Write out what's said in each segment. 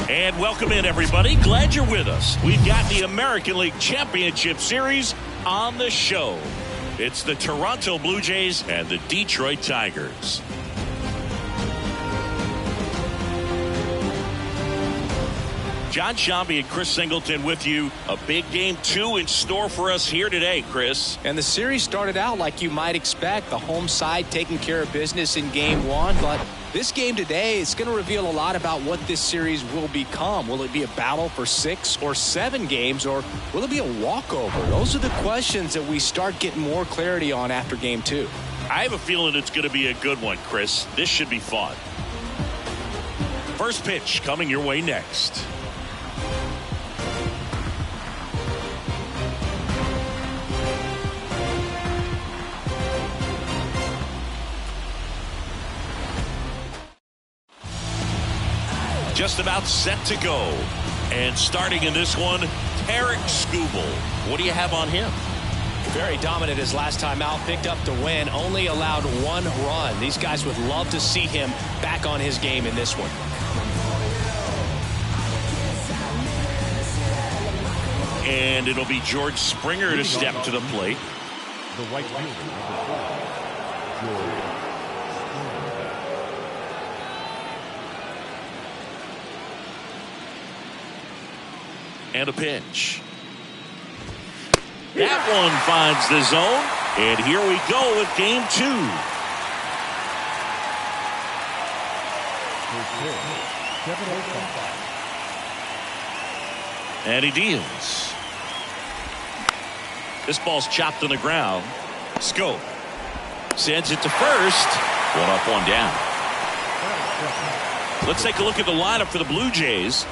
And welcome in, everybody. Glad you're with us. We've got the American League Championship Series on the show. It's the Toronto Blue Jays and the Detroit Tigers. John Shambi and Chris Singleton with you. A big game 2 in store for us here today, Chris. And the series started out like you might expect. The home side taking care of business in game 1. But this game today is going to reveal a lot about what this series will become. Will it be a battle for 6 or 7 games, or will it be a walkover? Those are the questions that we start getting more clarity on after game 2. I have a feeling it's going to be a good one, Chris. This should be fun. First pitch coming your way next. Just about set to go. And starting in this one, Tarek Skubal. What do you have on him? Very dominant his last time out. Picked up the win. Only allowed 1 run. These guys would love to see him back on his game in this one. And it'll be George Springer to step to the plate. The right fielder, George. And a pitch. That one finds the zone. And here we go with game 2. And he deals. This ball's chopped on the ground. Scope sends it to first. 1 up, 1 down. Let's take a look at the lineup for the Blue Jays.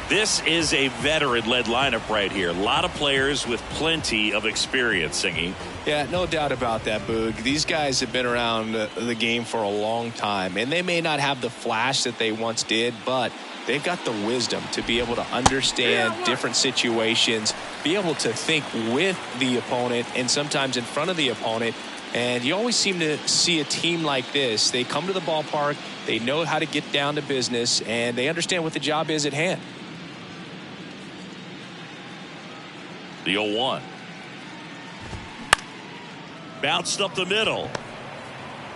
This is a veteran-led lineup right here. A lot of players with plenty of experience, Singy. Yeah, no doubt about that, Boog. These guys have been around the game for a long time, and they may not have the flash that they once did, but they've got the wisdom to be able to understand different situations, be able to think with the opponent and sometimes in front of the opponent. And you always seem to see a team like this. They come to the ballpark, they know how to get down to business, and they understand what the job is at hand. The 0-1. Bounced up the middle.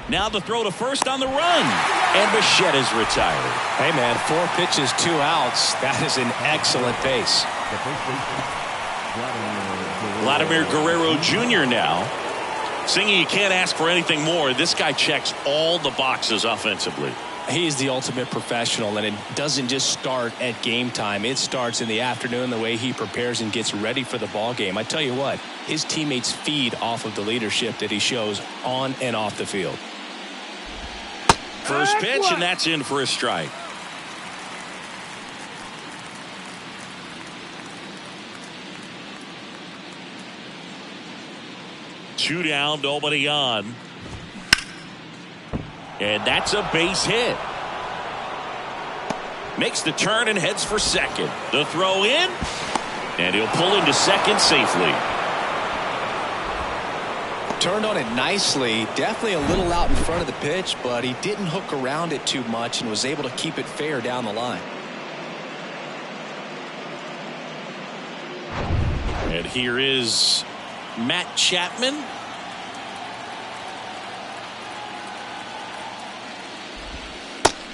Now the throw to first on the run. And Bichette is retired. Hey, man, 4 pitches, 2 outs. That is an excellent pace. Vladimir Guerrero Jr. now. Singy, you can't ask for anything more. This guy checks all the boxes offensively. He's the ultimate professional, and it doesn't just start at game time. It starts in the afternoon, the way he prepares and gets ready for the ball game. I tell you what, his teammates feed off of the leadership that he shows on and off the field. First pitch, and that's in for a strike. Two down, nobody on. And that's a base hit. Makes the turn and heads for second. The throw in. And he'll pull into second safely. Turned on it nicely. Definitely a little out in front of the pitch, but he didn't hook around it too much and was able to keep it fair down the line. And here is Matt Chapman.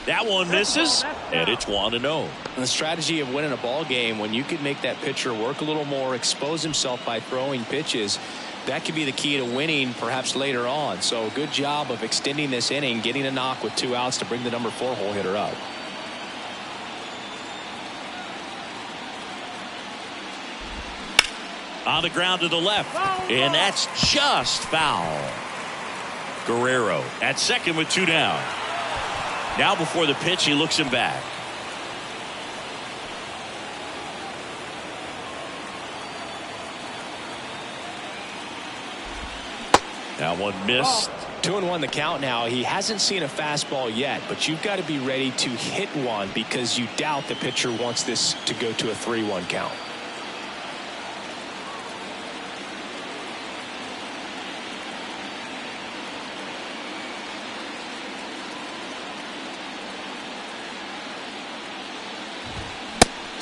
That one misses, and it's 1-0. The strategy of winning a ball game, when you could make that pitcher work a little more, expose himself by throwing pitches, that could be the key to winning perhaps later on. So good job of extending this inning, getting a knock with 2 outs to bring the number 4 hole hitter up. On the ground to the left, and that's just foul. Guerrero at second with 2 down. Now before the pitch, he looks him back. That one missed. 2-1 the count now. He hasn't seen a fastball yet, but you've got to be ready to hit one because you doubt the pitcher wants this to go to a 3-1 count.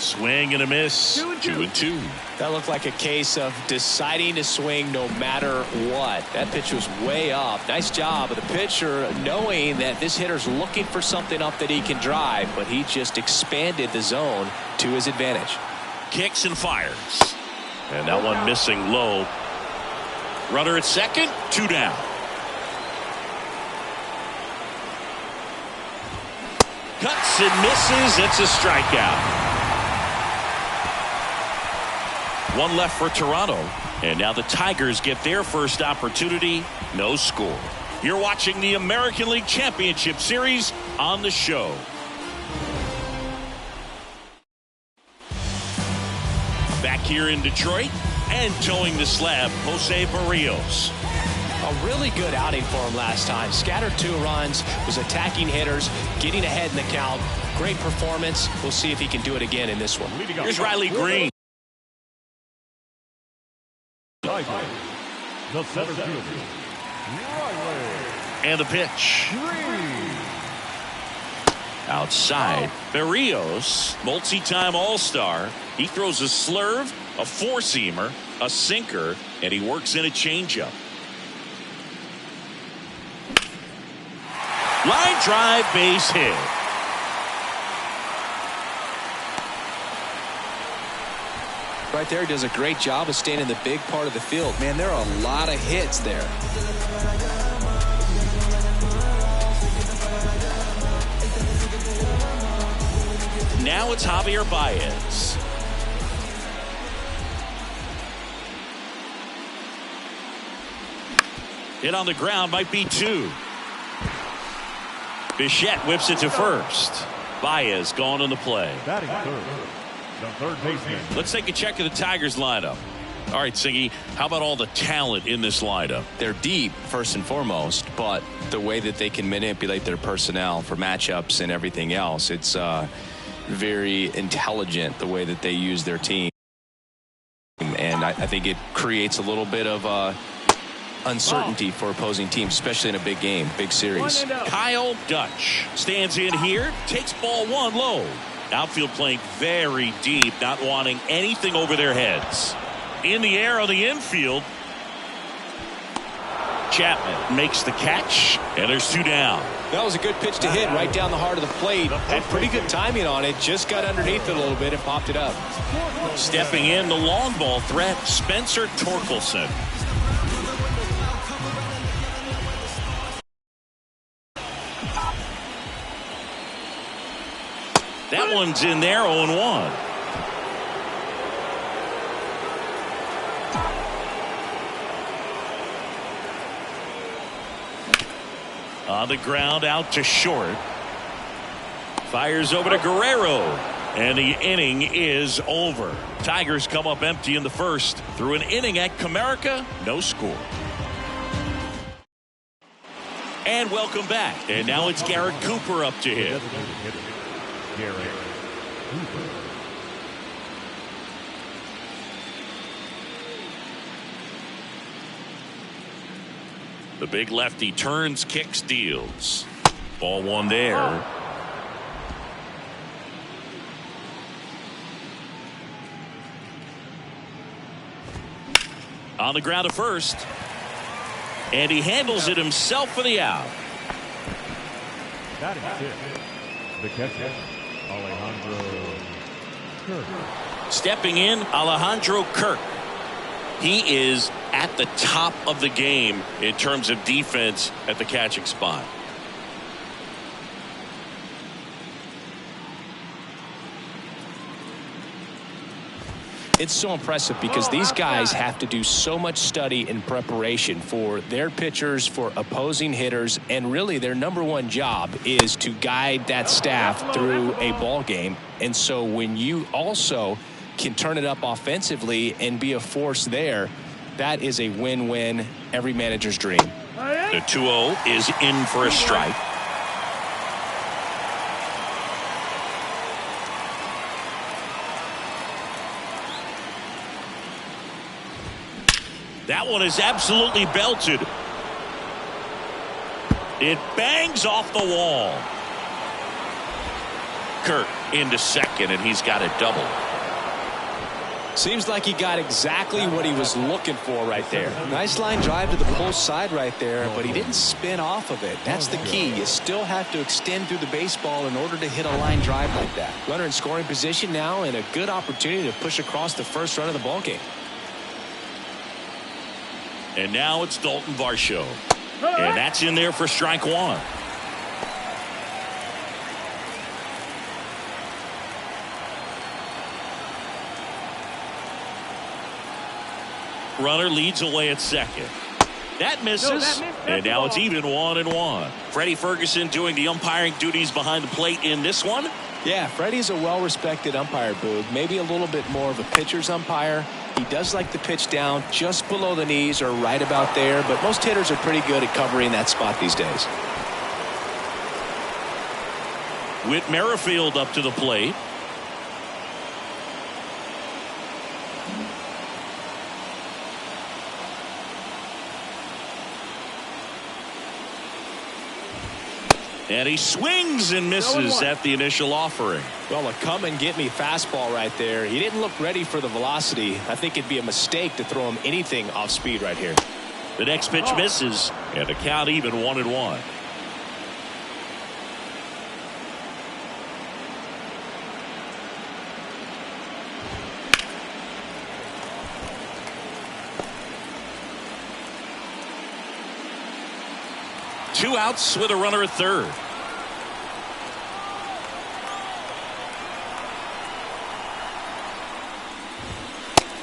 Swing and a miss. 2-2. That looked like a case of deciding to swing no matter what. That pitch was way off. Nice job of the pitcher knowing that this hitter's looking for something up that he can drive, but he just expanded the zone to his advantage. Kicks and fires. And that one missing low. Runner at second, 2 down. Cuts and misses. It's a strikeout. One left for Toronto. And now the Tigers get their first opportunity. No score. You're watching the American League Championship Series on the show. Back here in Detroit and towing the slab, Jose Barrios. A really good outing for him last time. Scattered 2 runs, was attacking hitters, getting ahead in the count. Great performance. We'll see if he can do it again in this one. Here's Riley Green. The center fielder, Riley. And the pitch. Outside. Barrios, multi-time All-Star. He throws a slurve, a four-seamer, a sinker, and he works in a changeup. Line drive, base hit. Right there, he does a great job of staying in the big part of the field. Man, there are a lot of hits there. Now it's Javier Baez. Hit on the ground, might be 2. Bichette whips it to first. Baez gone on the play. Batting third, the third baseman. Let's take a check of the Tigers lineup. All right, Siggy, how about all the talent in this lineup? They're deep, first and foremost, but the way that they can manipulate their personnel for matchups and everything else, it's very intelligent the way that they use their team. And I think it creates a little bit of uncertainty for opposing teams, especially in a big game, big series. Kyle Dutch stands in here, takes ball 1 low. Outfield playing very deep, not wanting anything over their heads. In the air on the infield. Chapman makes the catch, and there's 2 down. That was a good pitch to hit right down the heart of the plate. Had pretty good timing on it. Just got underneath it a little bit and popped it up. Stepping in, the long ball threat, Spencer Torkelson. That one's in there, 0-1. On the ground, out to short. Fires over to Guerrero. And the inning is over. Tigers come up empty in the first. Through an inning at Comerica, no score. And welcome back. And now it's Garrett Cooper up to hit. Garrett Cooper. The big lefty turns, kicks, deals. Ball 1 there. On the ground to first. And he handles it himself for the out. Batting 6, the catcher, Alejandro Kirk. Stepping in, Alejandro Kirk. He is at the top of the game in terms of defense at the catching spot. It's so impressive because these guys have to do so much study and preparation for their pitchers, for opposing hitters, and really their #1 job is to guide that staff through a ball game. And so when you also can turn it up offensively and be a force there, that is a win-win, every manager's dream. The 2-0 is in for a strike. That one is absolutely belted. It bangs off the wall. Kirk into second. second, and he's got a double. Seems like he got exactly what he was looking for right there. Nice line drive to the pull side right there, but he didn't spin off of it. That's the key. You still have to extend through the baseball in order to hit a line drive like that. Runner in scoring position now, and a good opportunity to push across the first run of the ballgame. And now it's Dalton Varsho. And that's in there for strike one. Runner leads away at second. That misses. And now it's even 1-1. Freddie Ferguson doing the umpiring duties behind the plate in this one. Yeah, Freddie's a well-respected umpire, Boog. Maybe a little bit more of a pitcher's umpire. He does like to pitch down just below the knees or right about there, but most hitters are pretty good at covering that spot these days. Whit Merrifield up to the plate. And he swings and misses at the initial offering. Well, a come-and-get-me fastball right there. He didn't look ready for the velocity. I think it'd be a mistake to throw him anything off speed right here. The next pitch misses, and the count even 1-1. Two outs with a runner at third.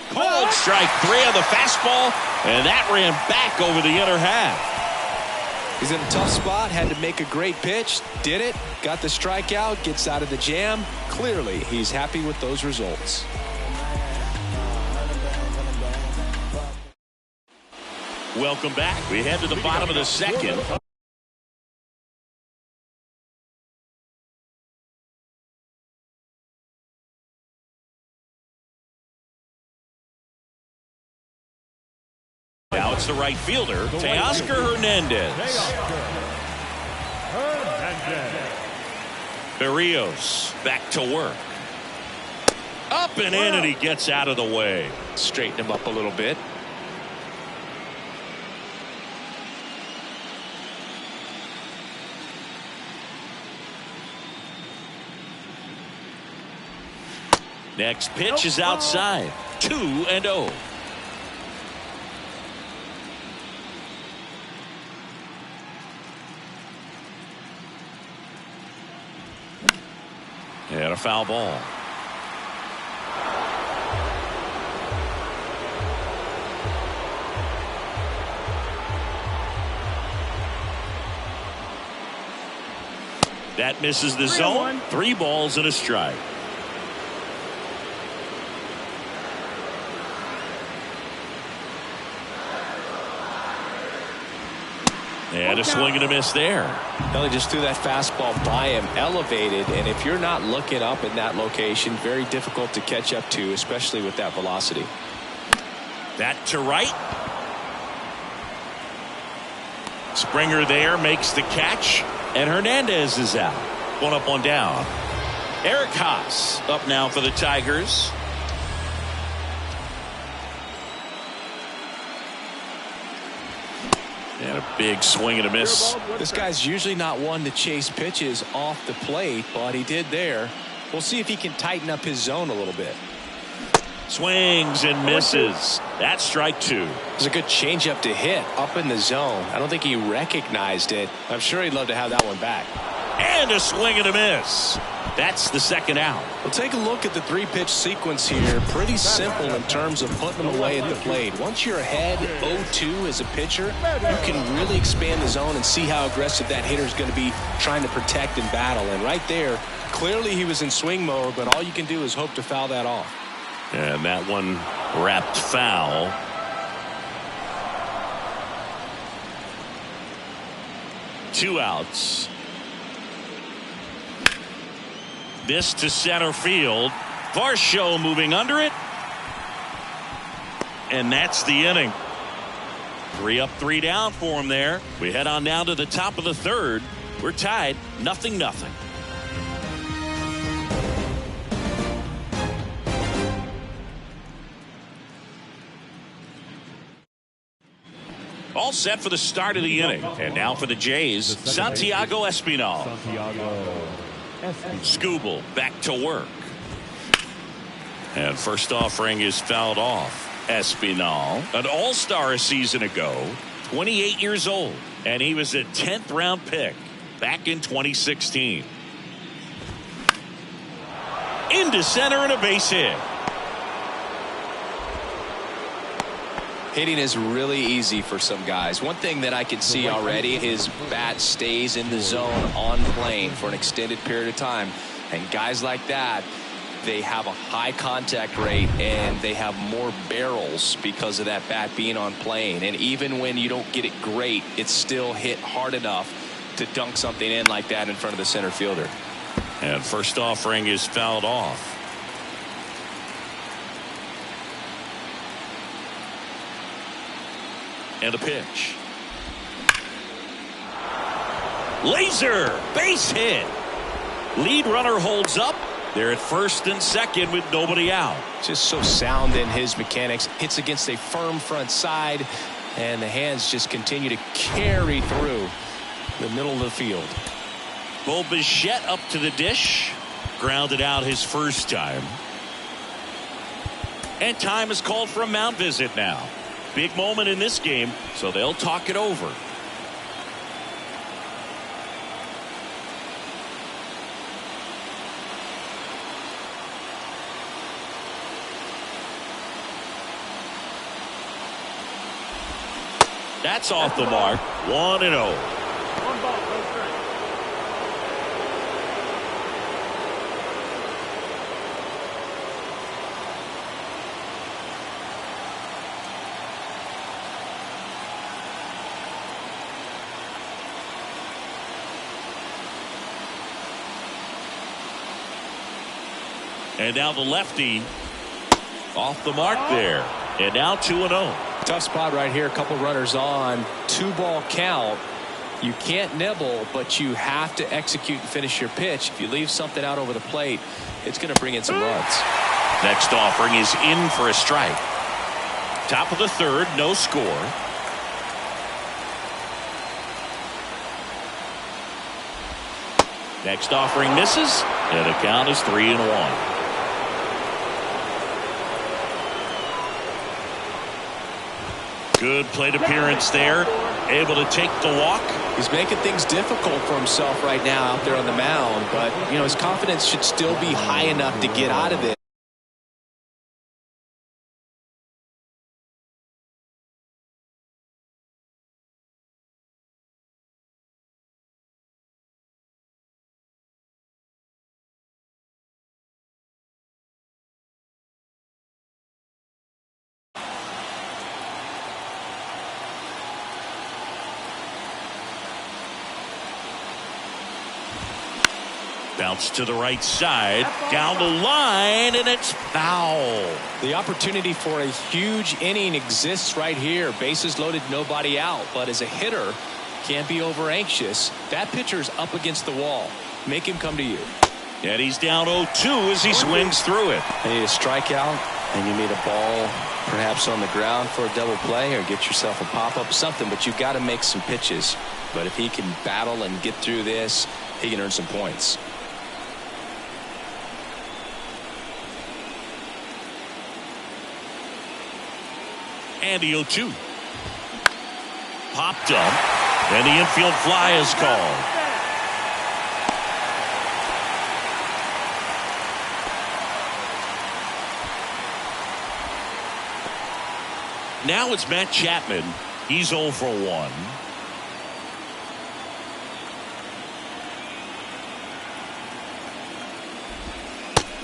Called strike three on the fastball, and that ran back over the inner half. He's in a tough spot, had to make a great pitch, did it, got the strikeout, gets out of the jam. Clearly, he's happy with those results. Welcome back. We head to the bottom of the second. Now it's the right fielder, Teoscar Hernandez. Berrios back to work. Up and in, and he gets out of the way. Straighten him up a little bit. Next pitch is outside. 2-0. And a foul ball. That misses the zone. 3 balls and a strike. And a swing and a miss there. Well, he just threw that fastball by him, elevated, and if you're not looking up in that location, very difficult to catch up to, especially with that velocity. That to right. Springer there makes the catch, and Hernandez is out. 1 up, 1 down. Eric Haas up now for the Tigers. And a big swing and a miss. This guy's usually not one to chase pitches off the plate, but he did there. We'll see if he can tighten up his zone a little bit. Swings and misses. That's strike 2. It's a good changeup to hit up in the zone. I don't think he recognized it. I'm sure he'd love to have that one back. And a swing and a miss. That's the second out. We'll take a look at the 3-pitch sequence here. Pretty simple in terms of putting them away at the plate. Once you're ahead 0-2 as a pitcher, you can really expand the zone and see how aggressive that hitter is going to be trying to protect and battle. And right there, clearly he was in swing mode, but all you can do is hope to foul that off. And that one wrapped foul. Two outs. This to center field. Varsho moving under it. And that's the inning. 3 up, 3 down for him there. We head on down to the top of the third. We're tied 0-0. all set for the start of the inning. And now for the Jays, Santiago Espinal. Skubal back to work. And first offering is fouled off. Espinal, an all-star a season ago, 28 years old, and he was a 10th round pick back in 2016. Into center and a base hit. Hitting is really easy for some guys. One thing that I can see already, his bat stays in the zone on plane for an extended period of time. And guys like that, they have a high contact rate and they have more barrels because of that bat being on plane. And even when you don't get it great, it's still hit hard enough to dunk something in like that in front of the center fielder. And first offering is fouled off. And a pitch. Laser base hit. Lead runner holds up. They're at first and second with nobody out. Just so sound in his mechanics. Hits against a firm front side, and the hands just continue to carry through the middle of the field. Bo Bichette up to the dish. Grounded out his first time. And time is called for a mound visit now. Big moment in this game, so they'll talk it over. That's off the mark. 1-0. One ball, no strike. And now the lefty off the mark there. And now 2-0. Tough spot right here. A couple runners on. 2-ball count. You can't nibble, but you have to execute and finish your pitch. If you leave something out over the plate, it's going to bring in some runs. Next offering is in for a strike. Top of the third, no score. Next offering misses, and the count is 3-1. Good plate appearance there. Able to take the walk. He's making things difficult for himself right now out there on the mound, but you know his confidence should still be high enough to get out of it. Bounce to the right side, down the line, and it's foul. The opportunity for a huge inning exists right here. Bases loaded, nobody out. But as a hitter, can't be over anxious. That pitcher's up against the wall. Make him come to you. And he's down 0-2 as he swings through it. You need a strikeout, and you need a ball perhaps on the ground for a double play or get yourself a pop-up, something. But you've got to make some pitches. But if he can battle and get through this, he can earn some points. And the 0-2. Popped up, and the infield fly is called. Now it's Matt Chapman. He's 0 for 1.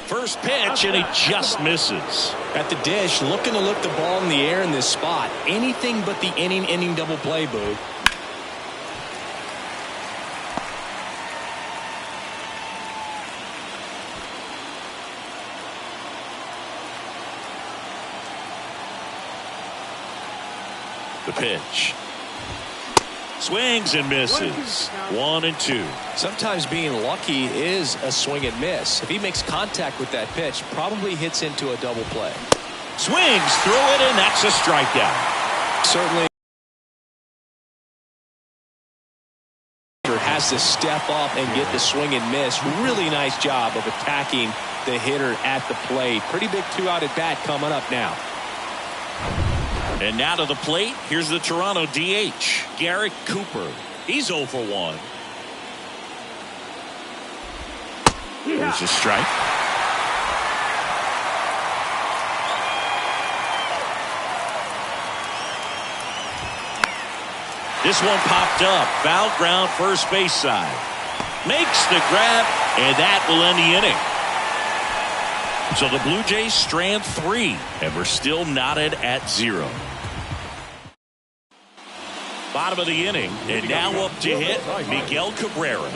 First pitch, and he just misses. At the dish, looking to look the ball in the air in this spot. Anything but the inning double play, Boog. The pitch. Swings and misses. 1-2. Sometimes being lucky is a swing and miss. If he makes contact with that pitch, probably hits into a double play. Swings through it, and that's a strikeout. Certainly has to step up and get the swing and miss. Really nice job of attacking the hitter at the plate. Pretty big 2-out at bat coming up now. And now to the plate, here's the Toronto DH, Garrett Cooper. He's 0 for 1. There's a strike. This one popped up. Foul ground, first base side. Makes the grab, and that will end the inning. So the Blue Jays strand 3, and we're still knotted at 0. Bottom of the inning, and now up to hit Miguel Cabrera.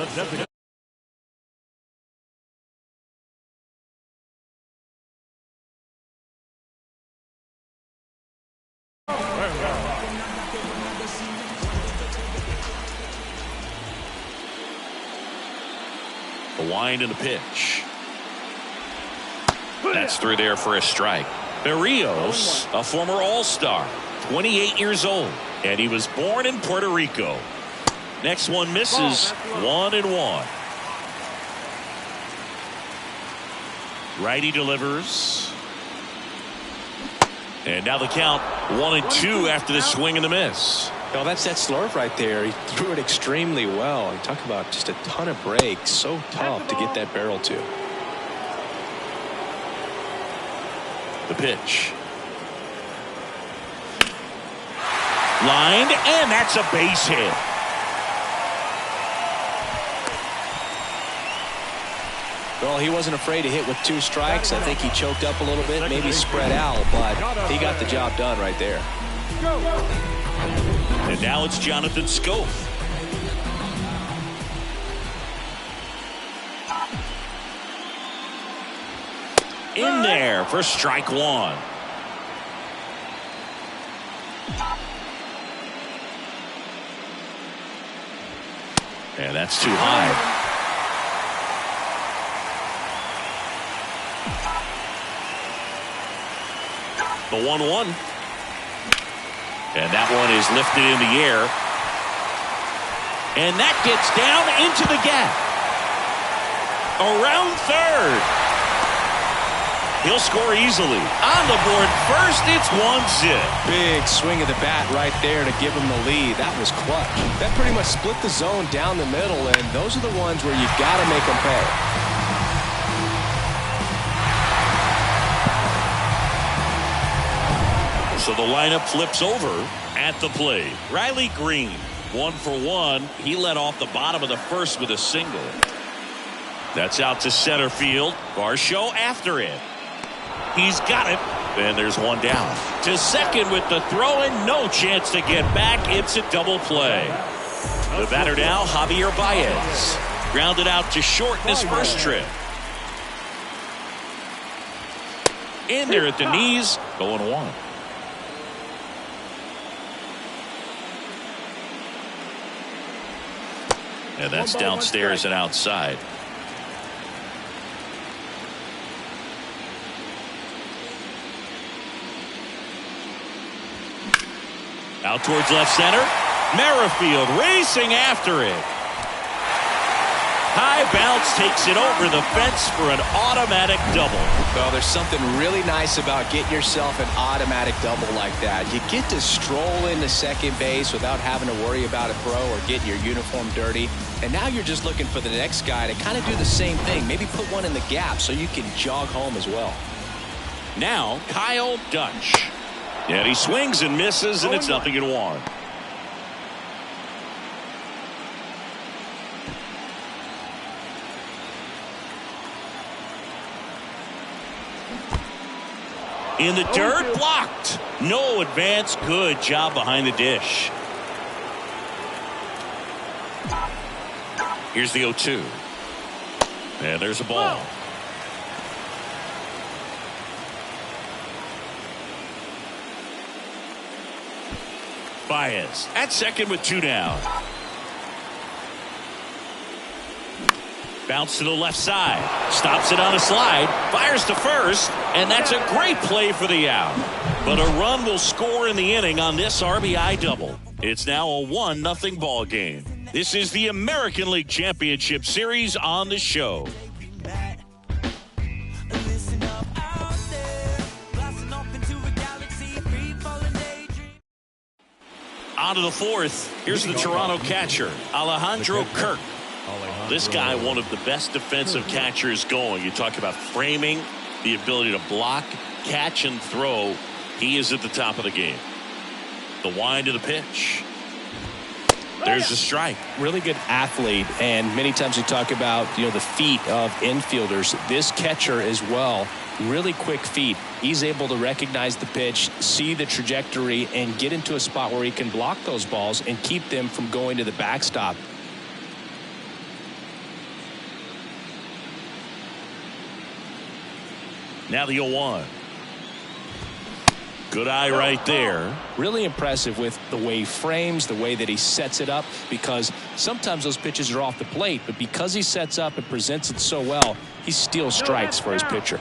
The wind and the pitch. That's through there for a strike. Berrios, a former All-Star, 28 years old, and he was born in Puerto Rico. Next one misses, 1-1. Righty delivers. And now the count 1-2 after the swing and the miss. No, that's that slurve right there. He threw it extremely well. You talk about just a ton of breaks. So tough to get that barrel to. The pitch. Lined, and that's a base hit. Well, he wasn't afraid to hit with 2 strikes. I think he choked up a little bit, maybe spread out, but he got the job done right there. And now it's Jonathan Schoaf. In there for strike 1. And that's too high. The 1-1. And that one is lifted in the air. And that gets down into the gap. Around third. He'll score easily. On the board first, it's 1-0. Big swing of the bat right there to give him the lead. That was clutch. That pretty much split the zone down the middle, and those are the ones where you got to make them pay. So the lineup flips over at the plate. Riley Green, 1 for 1. He led off the bottom of the first with a single. That's out to center field. Varsho after it. He's got it. And there's one down. To second with the throw and no chance to get back. It's a double play. The batter now, Javier Baez. Grounded out to short in his first trip. In there at the knees. 0-1. And that's downstairs and outside. Out towards left center. Merrifield racing after it. High bounce takes it over the fence for an automatic double. Well, there's something really nice about getting yourself an automatic double like that. You get to stroll into second base without having to worry about a throw or getting your uniform dirty. And now you're just looking for the next guy to kind of do the same thing. Maybe put one in the gap so you can jog home as well. Now, Kyle Dutch. And he swings and misses, and it's 0-1. In the dirt, blocked. No advance. Good job behind the dish. Here's the 0-2. And there's a ball. Baez at second with 2 down. Bounce to the left side. Stops it on a slide. Fires to first. And that's a great play for the out. But a run will score in the inning on this RBI double. It's now a 1-0 ball game. This is the American League Championship Series on the show. On to the fourth. Here's the Toronto catcher, Alejandro Kirk. This guy, one of the best defensive catchers going. You talk about framing, the ability to block, catch, and throw. He is at the top of the game. The wind of the pitch. There's the strike. Really good athlete, and many times we talk about the feet of infielders. This catcher as well, really quick feet. He's able to recognize the pitch, see the trajectory, and get into a spot where he can block those balls and keep them from going to the backstop. Now the 0-1. Good eye right there. Really impressive with the way he frames, the way that he sets it up, because sometimes those pitches are off the plate, but because he sets up and presents it so well, he steals strikes for his pitcher.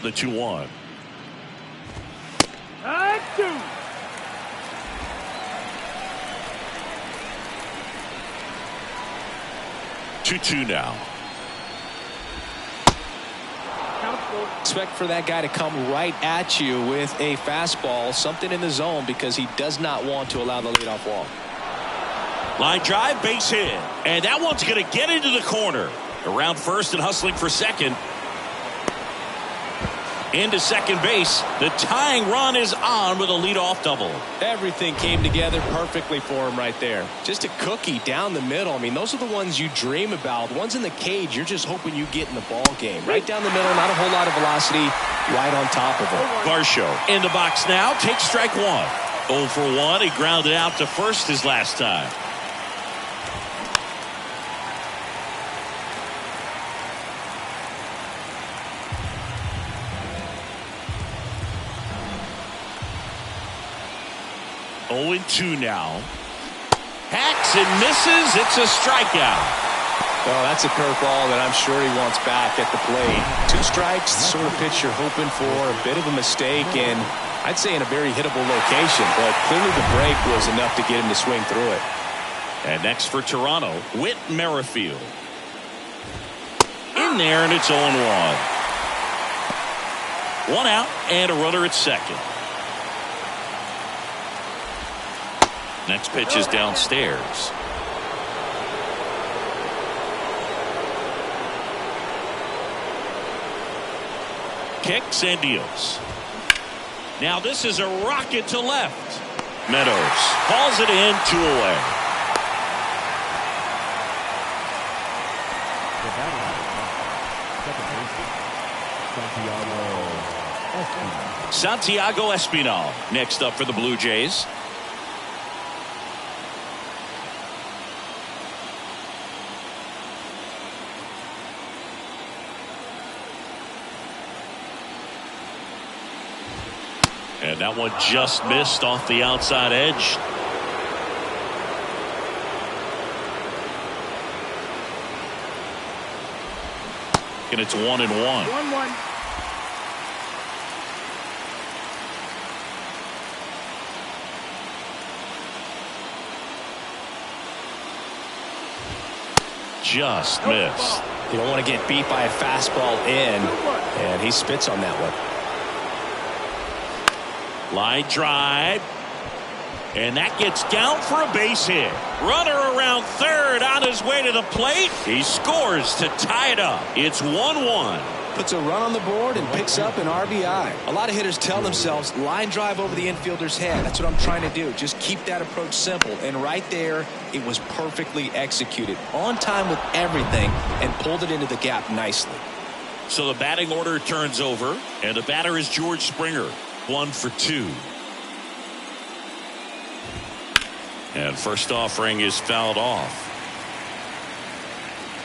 The 2-1. 2-2 now. Expect for that guy to come right at you with a fastball, something in the zone, because he does not want to allow the leadoff walk. Line drive, base hit. And that one's going to get into the corner. Around first and hustling for second. Into second base. The tying run is on with a leadoff double. Everything came together perfectly for him right there. Just a cookie down the middle. I mean, those are the ones you dream about. The ones in the cage, you're just hoping you get in the ball game. Right down the middle, not a whole lot of velocity, right on top of it. Varsho in the box now, takes strike one. 0 for 1. He grounded out to first his last time. Oh, 2 now. Hacks and misses. It's a strikeout. Well, that's a curveball that I'm sure he wants back at the plate. 2 strikes, the sort of pitch you're hoping for. A bit of a mistake, and I'd say in a very hittable location, but clearly the break was enough to get him to swing through it. And next for Toronto, Whit Merrifield. In there, and it's 0-1. 1 out and a runner at second. Next pitch is downstairs. Kicks and deals. Now this is a rocket to left. Meadows hauls it in, 2 away. Santiago Espinal next up for the Blue Jays. And that one just missed off the outside edge. And it's 1-1. 1-1. Just missed. You don't want to get beat by a fastball in, and he spits on that one. Line drive. And that gets down for a base hit. Runner around third on his way to the plate. He scores to tie it up. It's 1-1. Puts a run on the board and picks up an RBI. A lot of hitters tell themselves, line drive over the infielder's head. That's what I'm trying to do. Just keep that approach simple. And right there, it was perfectly executed. On time with everything and pulled it into the gap nicely. So the batting order turns over. And the batter is George Springer. 1 for 2. And first offering is fouled off.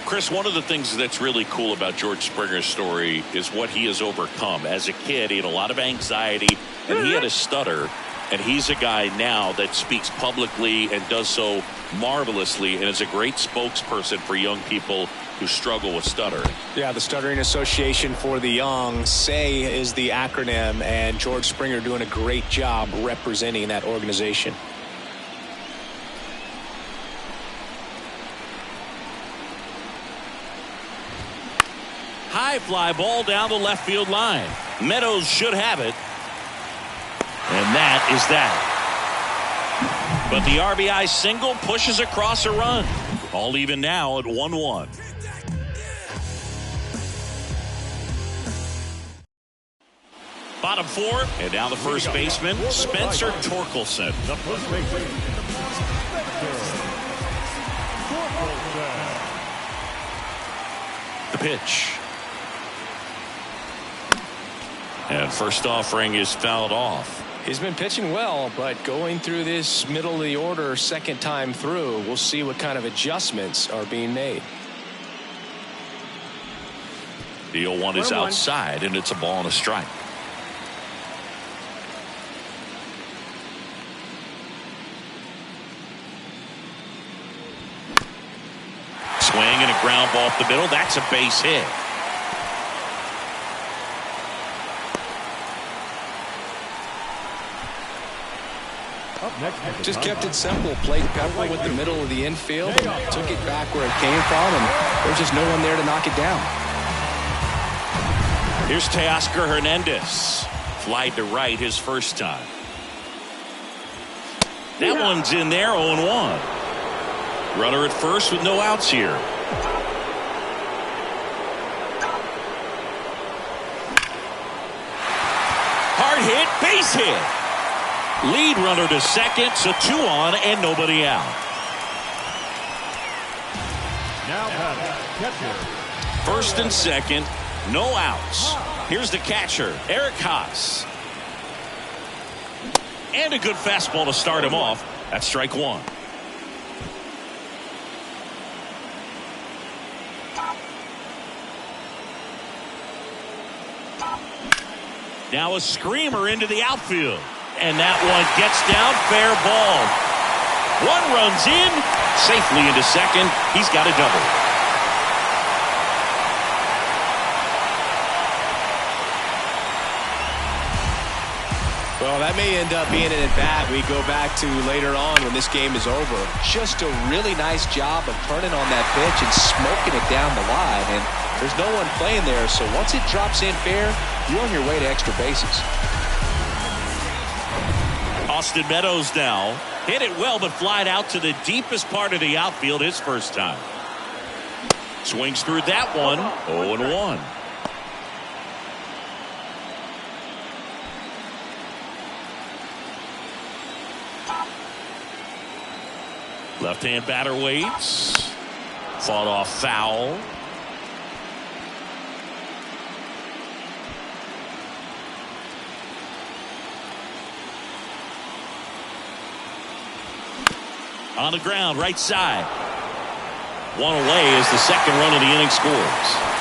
Chris, one of the things that's really cool about George Springer's story is what he has overcome. As a kid, he had a lot of anxiety, and he had a stutter. And he's a guy now that speaks publicly and does so marvelously and is a great spokesperson for young people who struggle with stuttering. Yeah, the Stuttering Association for the Young, SAY is the acronym, and George Springer doing a great job representing that organization. High fly ball down the left field line. Meadows should have it. And that is that. But the RBI single pushes across a run. All even now at 1-1. Bottom four, and now the first baseman, Spencer Torkelson. The first baseman, The pitch. And first offering is fouled off. He's been pitching well, but going through this middle of the order second time through, we'll see what kind of adjustments are being made. The 0-1 is outside, and it's a ball and a strike. Swing and a ground ball up the middle. That's a base hit. Just kept it simple. Played Pepper with the middle of the infield. Took it back where it came from, and there's just no one there to knock it down. Here's Teoscar Hernandez. Flied to right his first time. That one's in there, 0-1. Runner at first with no outs here. Hard hit, base hit. Lead runner to second, so 2 on and nobody out. now catcher. First and second, no outs. Here's the catcher, Eric Haas. And a good fastball to start him off. That's strike one. Now a screamer into the outfield. And that one gets down, fair ball. One runs in, safely into second. He's got a double. Well, that may end up being an at-bat we go back to later on when this game is over. Just a really nice job of turning on that pitch and smoking it down the line. And there's no one playing there, so once it drops in fair, you're on your way to extra bases. Austin Meadows now hit it well, but flied out to the deepest part of the outfield his first time. Swings through that one. 0-1. Left-hand batter waits. Fought off foul. On the ground, right side. One away as the second run of the inning scores.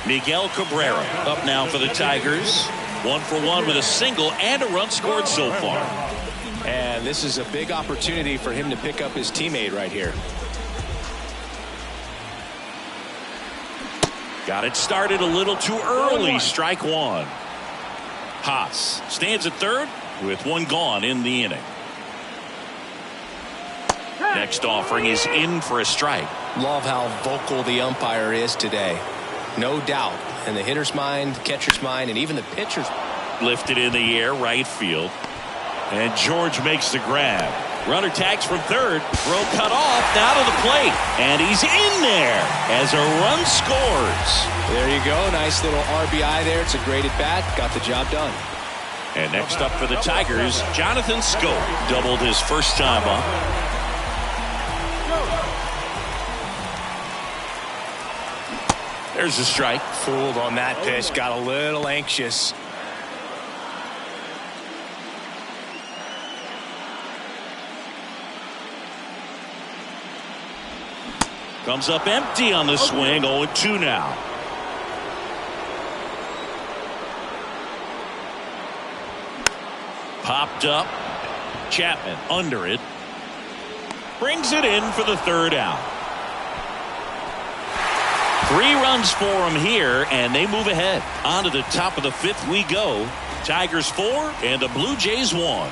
Miguel Cabrera up now for the Tigers. 1 for 1 with a single and a run scored so far. And this is a big opportunity for him to pick up his teammate right here. Got it started a little too early. Strike one. Haas stands at third with one gone in the inning. Next offering is in for a strike. Love how vocal the umpire is today. No doubt. In the hitter's mind, catcher's mind, and even the pitcher's. Lifted in the air, right field. And George makes the grab. Runner tags from third. Throw cut off. Now to the plate. And he's in there as a run scores. There you go. Nice little RBI there. It's a great at bat. Got the job done. And next up for the Tigers, Jonathan Schoop doubled his first time up. There's a strike. Fooled on that pitch. Got a little anxious. Comes up empty on the swing. 0-2 now. Popped up. Chapman under it. Brings it in for the third out. 3 runs for him here, and they move ahead. On to the top of the 5th we go. Tigers 4 and the Blue Jays 1.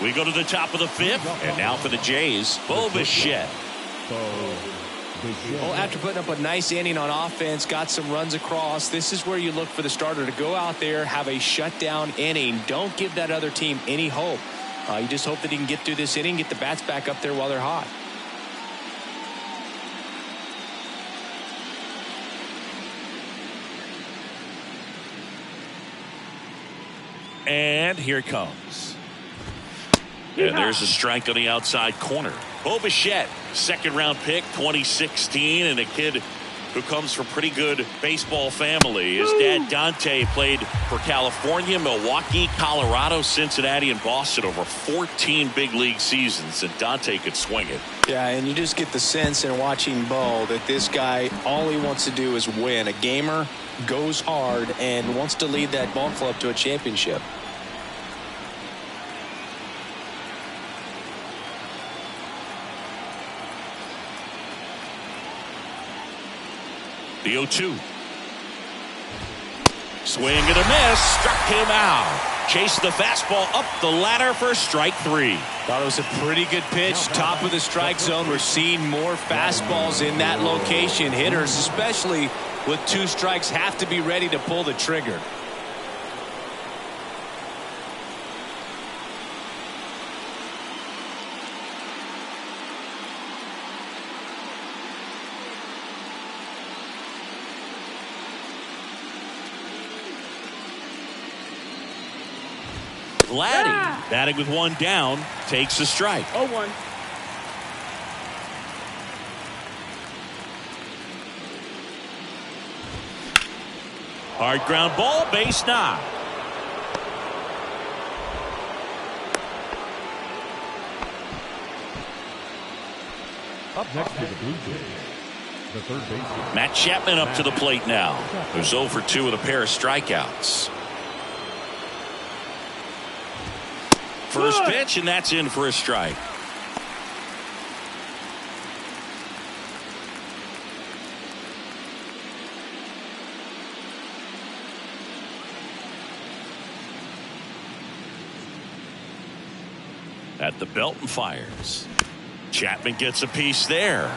We go to the top of the 5th, and now for the Jays, Bo Bichette. Well, after putting up a nice inning on offense, got some runs across, this is where you look for the starter to go out there, have a shutdown inning. Don't give that other team any hope. You just hope that he can get through this inning, get the bats back up there while they're hot. And here it comes. And there's a strike on the outside corner. Bo Bichette, 2nd-round pick, 2016, and a kid who comes from a pretty good baseball family. His dad, Dante, played for California, Milwaukee, Colorado, Cincinnati, and Boston over 14 big league seasons, and Dante could swing it. Yeah, and you just get the sense in watching Bo that this guy, all he wants to do is win. A gamer, goes hard, and wants to lead that ball club to a championship. The 0-2. Swing and a miss. Struck him out. Chased the fastball up the ladder for strike 3. Thought it was a pretty good pitch. Top of the strike zone. We're seeing more fastballs in that location. Hitters, especially with 2 strikes, have to be ready to pull the trigger. Vladdy, batting with 1 down, takes the strike. 0-1. Hard ground ball, base knock. Up next to the Blue Jays, the 3rd baseman, Matt Chapman up to the plate now. Who's 0 for 2 with a pair of strikeouts. First pitch, and that's in for a strike. At the belt and fires. Chapman gets a piece there.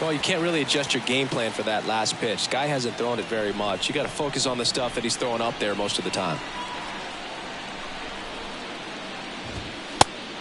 Well, you can't really adjust your game plan for that last pitch. Guy hasn't thrown it very much. You got to focus on the stuff that he's throwing up there most of the time.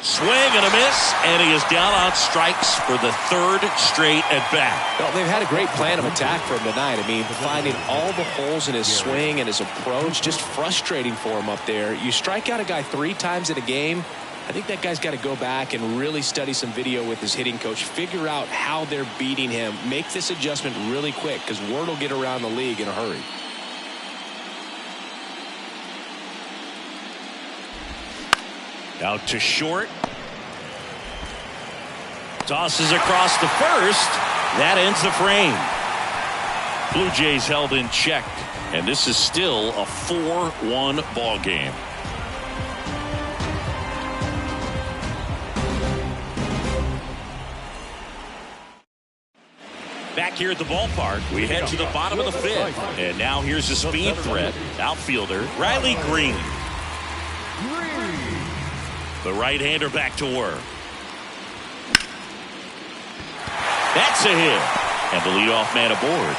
Swing and a miss, and he is down on strikes for the 3rd straight at bat. Well, they've had a great plan of attack for him tonight. I mean, finding all the holes in his swing and his approach, just frustrating for him up there. You strike out a guy 3 times in a game. I think that guy's got to go back and really study some video with his hitting coach, figure out how they're beating him, make this adjustment really quick, because word will get around the league in a hurry. Out to short. Tosses across to first. That ends the frame. Blue Jays held in check, and this is still a 4-1 ball game. Back here at the ballpark, we head to the bottom of the 5th, and now here's the speed threat, outfielder Riley Green. The right-hander back to work. That's a hit, and the leadoff man aboard.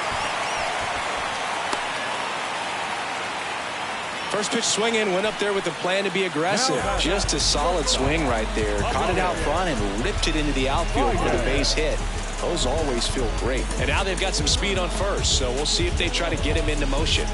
First pitch swinging, went up there with a plan to be aggressive. Just a solid swing right there. Caught it out front and ripped it into the outfield for the base hit. Those always feel great. And now they've got some speed on first, so we'll see if they try to get him into motion.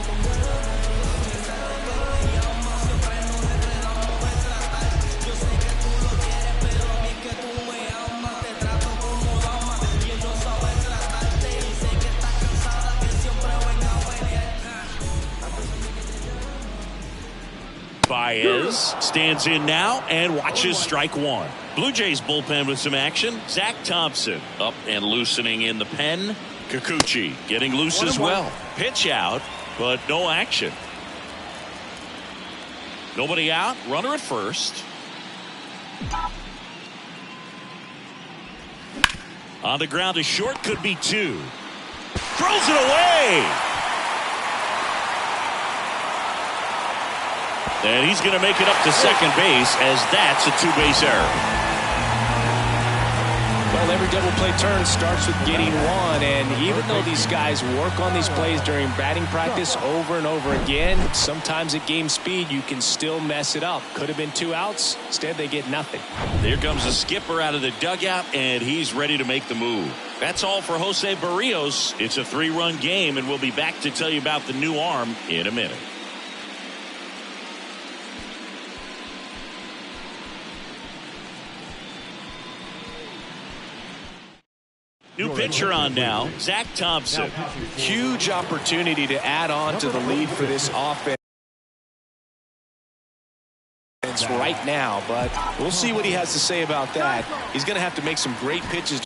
Baez stands in now and watches strike one. Blue Jays bullpen with some action. Zach Thompson up and loosening in the pen. Kikuchi getting loose as well. Pitch out, but no action. Nobody out. Runner at first. On the ground to short, could be two. Throws it away. And he's going to make it up to second base, as that's a two-base error. Well, every double play turn starts with getting one, and even though these guys work on these plays during batting practice over and over again, sometimes at game speed you can still mess it up. Could have been 2 outs. Instead, they get nothing. There comes the skipper out of the dugout, and he's ready to make the move. That's all for Jose Barrios. It's a 3-run game, and we'll be back to tell you about the new arm in a minute. New pitcher on now, Zach Thompson. Huge opportunity to add on to the lead for this offense right now, but we'll see what he has to say about that. He's going to have to make some great pitches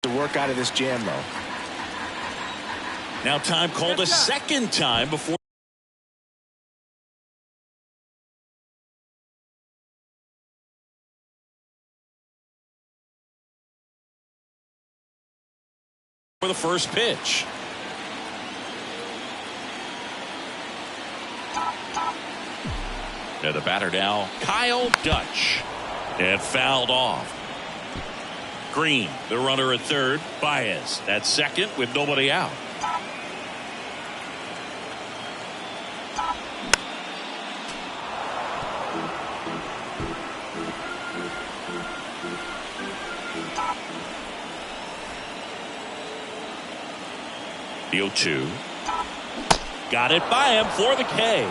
to work out of this jam, though. Now time called a second time before the first pitch. And the batter now, Kyle Dutch. And fouled off. Green, the runner at third. Baez at second with nobody out. The 0-2. Got it by him for the K.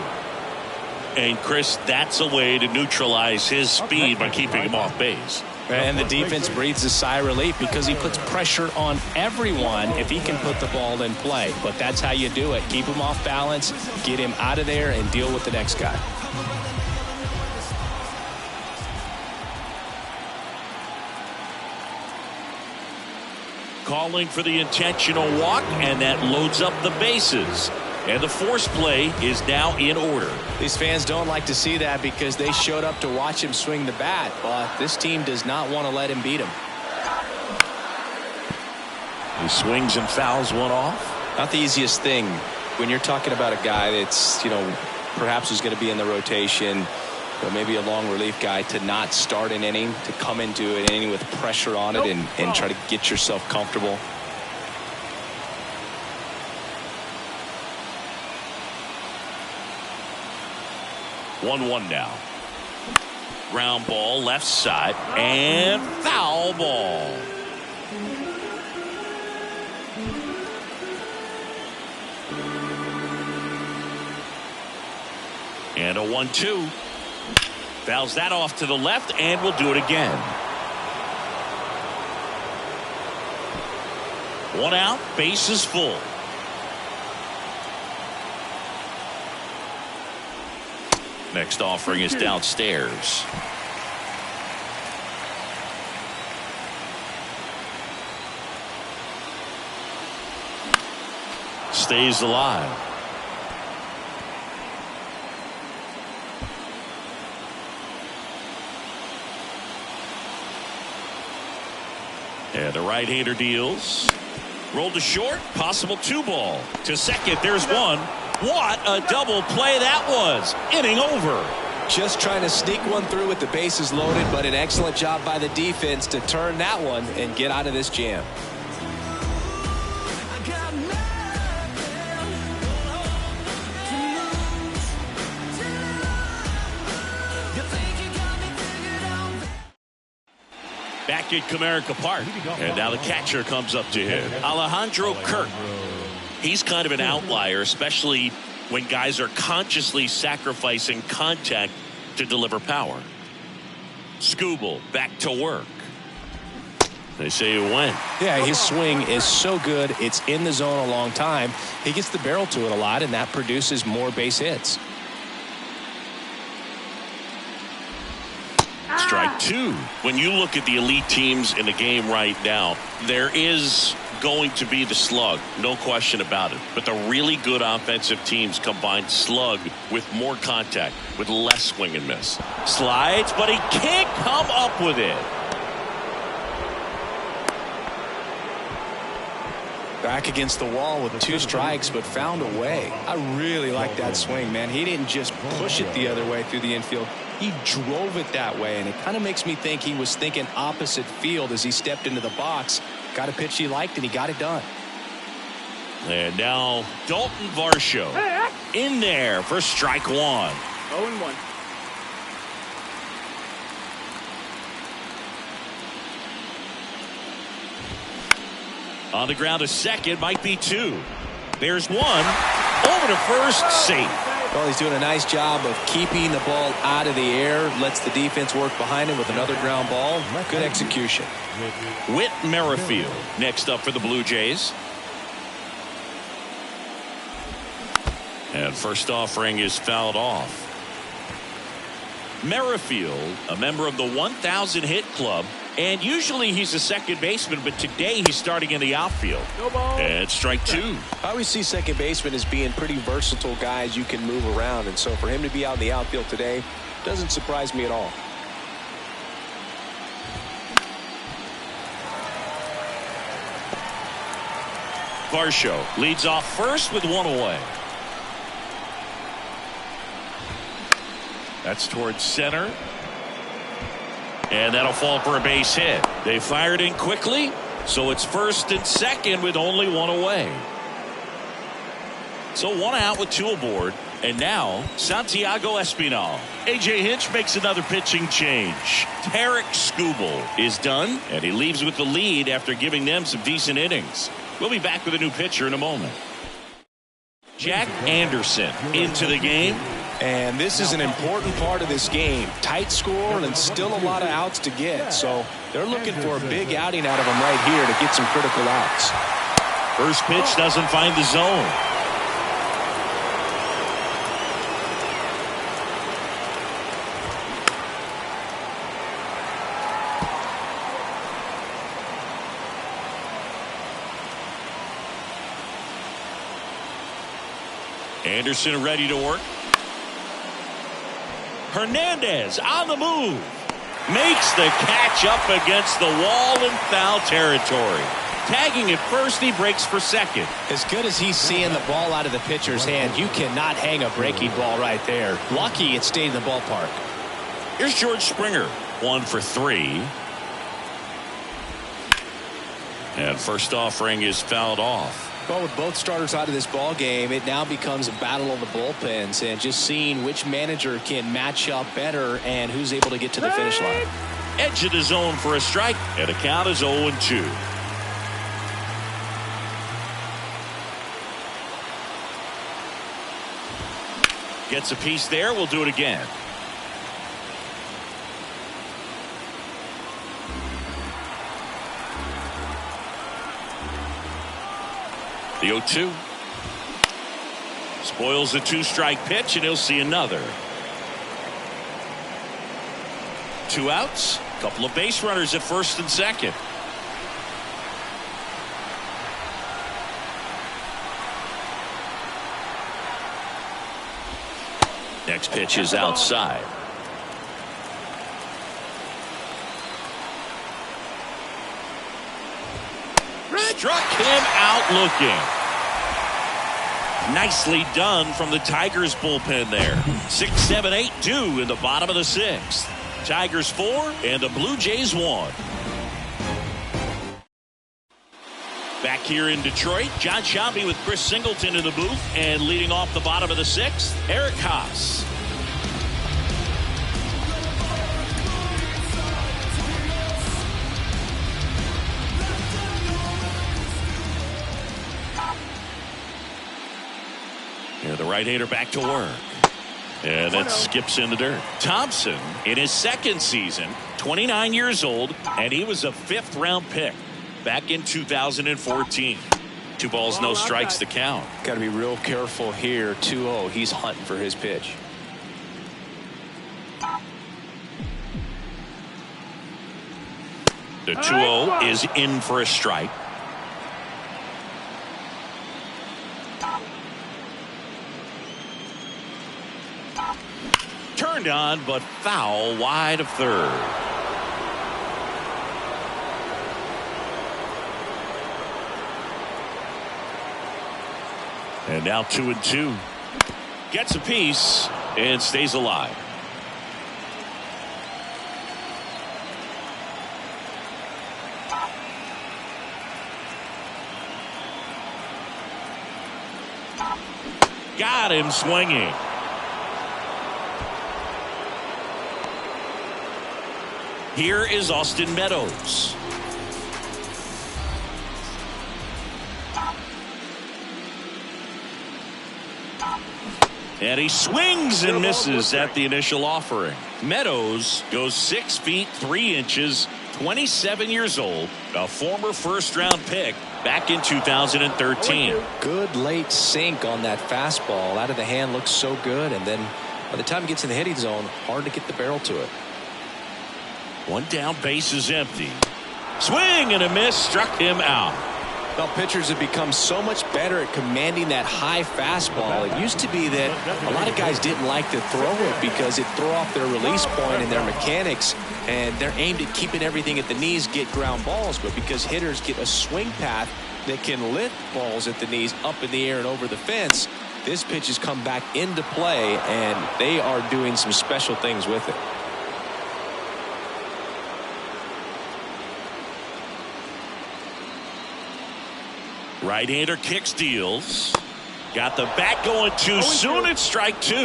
And Chris, that's a way to neutralize his speed by keeping him off base. And the defense breathes a sigh of relief because he puts pressure on everyone if he can put the ball in play. But that's how you do it. Keep him off balance, get him out of there, and deal with the next guy. Calling for the intentional walk, and that loads up the bases. And the force play is now in order. These fans don't like to see that because they showed up to watch him swing the bat, but this team does not want to let him beat him. He swings and fouls one off. Not the easiest thing when you're talking about a guy that's, perhaps is going to be in the rotation, or maybe a long relief guy, to not start an inning, to come into an inning with pressure on it and try to get yourself comfortable. One now. Ground ball left side and foul ball. And a 1-2. Fouls that off to the left, and we'll do it again. One out, base is full. Next offering is downstairs. Stays alive. And the right-hander deals. Rolled to short, possible 2-ball. To second, there's one. What a double play that was. Inning over. Just trying to sneak one through with the bases loaded, but an excellent job by the defense to turn that one and get out of this jam. Back at Comerica Park. And now the catcher comes up to him. Alejandro Kirk. He's kind of an outlier, especially when guys are consciously sacrificing contact to deliver power. Skubal back to work. They say it went. Yeah, his swing is so good. It's in the zone a long time. He gets the barrel to it a lot, and that produces more base hits. Strike two. When you look at the elite teams in the game right now, there is going to be the slug, no question about it. But the really good offensive teams combine slug with more contact, with less swing and miss. Slides, but he can't come up with it. Back against the wall with 2 strikes, but found a way. I really like that swing, man. He didn't just push it the other way through the infield. He drove it that way, and it kind of makes me think he was thinking opposite field as he stepped into the box. Got a pitch he liked, and he got it done. And now Dalton Varsho in there for strike one. 0-1. On the ground to second, might be 2. There's 1. Over to first, safe. Well, he's doing a nice job of keeping the ball out of the air. Lets the defense work behind him with another ground ball. Good execution. Whit Merrifield next up for the Blue Jays. And first offering is fouled off. Merrifield, a member of the 1,000 hit club, and usually he's a second baseman, but today he's starting in the outfield. And strike 2. I always see second basemen as being pretty versatile guys you can move around, and so for him to be out in the outfield today doesn't surprise me at all. Varsho leads off first with 1 away. That's towards center. And that'll fall for a base hit. They fired in quickly, so it's first and second with only 1 away. So 1 out with 2 aboard. And now Santiago Espinal. A.J. Hinch makes another pitching change. Tarek Skubal is done, and he leaves with the lead after giving them some decent innings. We'll be back with a new pitcher in a moment. Jack Anderson into the game. And this is an important part of this game. Tight score and still a lot of outs to get. So they're looking for a big outing out of him right here to get some critical outs. First pitch doesn't find the zone. Anderson ready to work. Hernandez on the move. Makes the catch up against the wall in foul territory. Tagging at first, he breaks for second. As good as he's seeing the ball out of the pitcher's hand, you cannot hang a breaking ball right there. Lucky it stayed in the ballpark. Here's George Springer. 1 for 3. And first offering is fouled off. Well, with both starters out of this ball game, it now becomes a battle of the bullpens and just seeing which manager can match up better and who's able to get to the finish line. Edge of the zone for a strike, and the count is 0-2. Gets a piece there. We'll do it again. The 0-2. Spoils a 2-strike pitch, and he'll see another. 2 outs. Couple of base runners at first and second. Next pitch is outside. Struck him out looking. Nicely done from the Tigers bullpen there. 6, 7, 8, 2 in the bottom of the 6th. Tigers 4 and the Blue Jays 1. Back here in Detroit, John Sciambi with Chris Singleton in the booth, and leading off the bottom of the 6th, Eric Haas. And the right-hander back to work. And that skips in the dirt. Thompson, in his 2nd season, 29 years old, and he was a 5th-round pick back in 2014. 2 balls, no strikes to count. Got to be real careful here. 2-0. He's hunting for his pitch. The 2-0 is in for a strike. Turned on, but foul wide of third. And now 2-2. Gets a piece and stays alive. Got him swinging. Here is Austin Meadows. And he swings and misses at the initial offering. Meadows goes 6 feet 3 inches, 27 years old, a former 1st-round pick back in 2013. Good late sink on that fastball. Out of the hand looks so good, and then by the time it gets in the hitting zone, hard to get the barrel to it. 1 down, base is empty. Swing and a miss, struck him out. Well, pitchers have become so much better at commanding that high fastball. It used to be that a lot of guys didn't like to throw it because it threw off their release point and their mechanics, and they're aimed at keeping everything at the knees, get ground balls. But because hitters get a swing path that can lift balls at the knees up in the air and over the fence, this pitch has come back into play, and they are doing some special things with it. Right-hander kicks, deals. Got the bat going too soon. It's strike 2.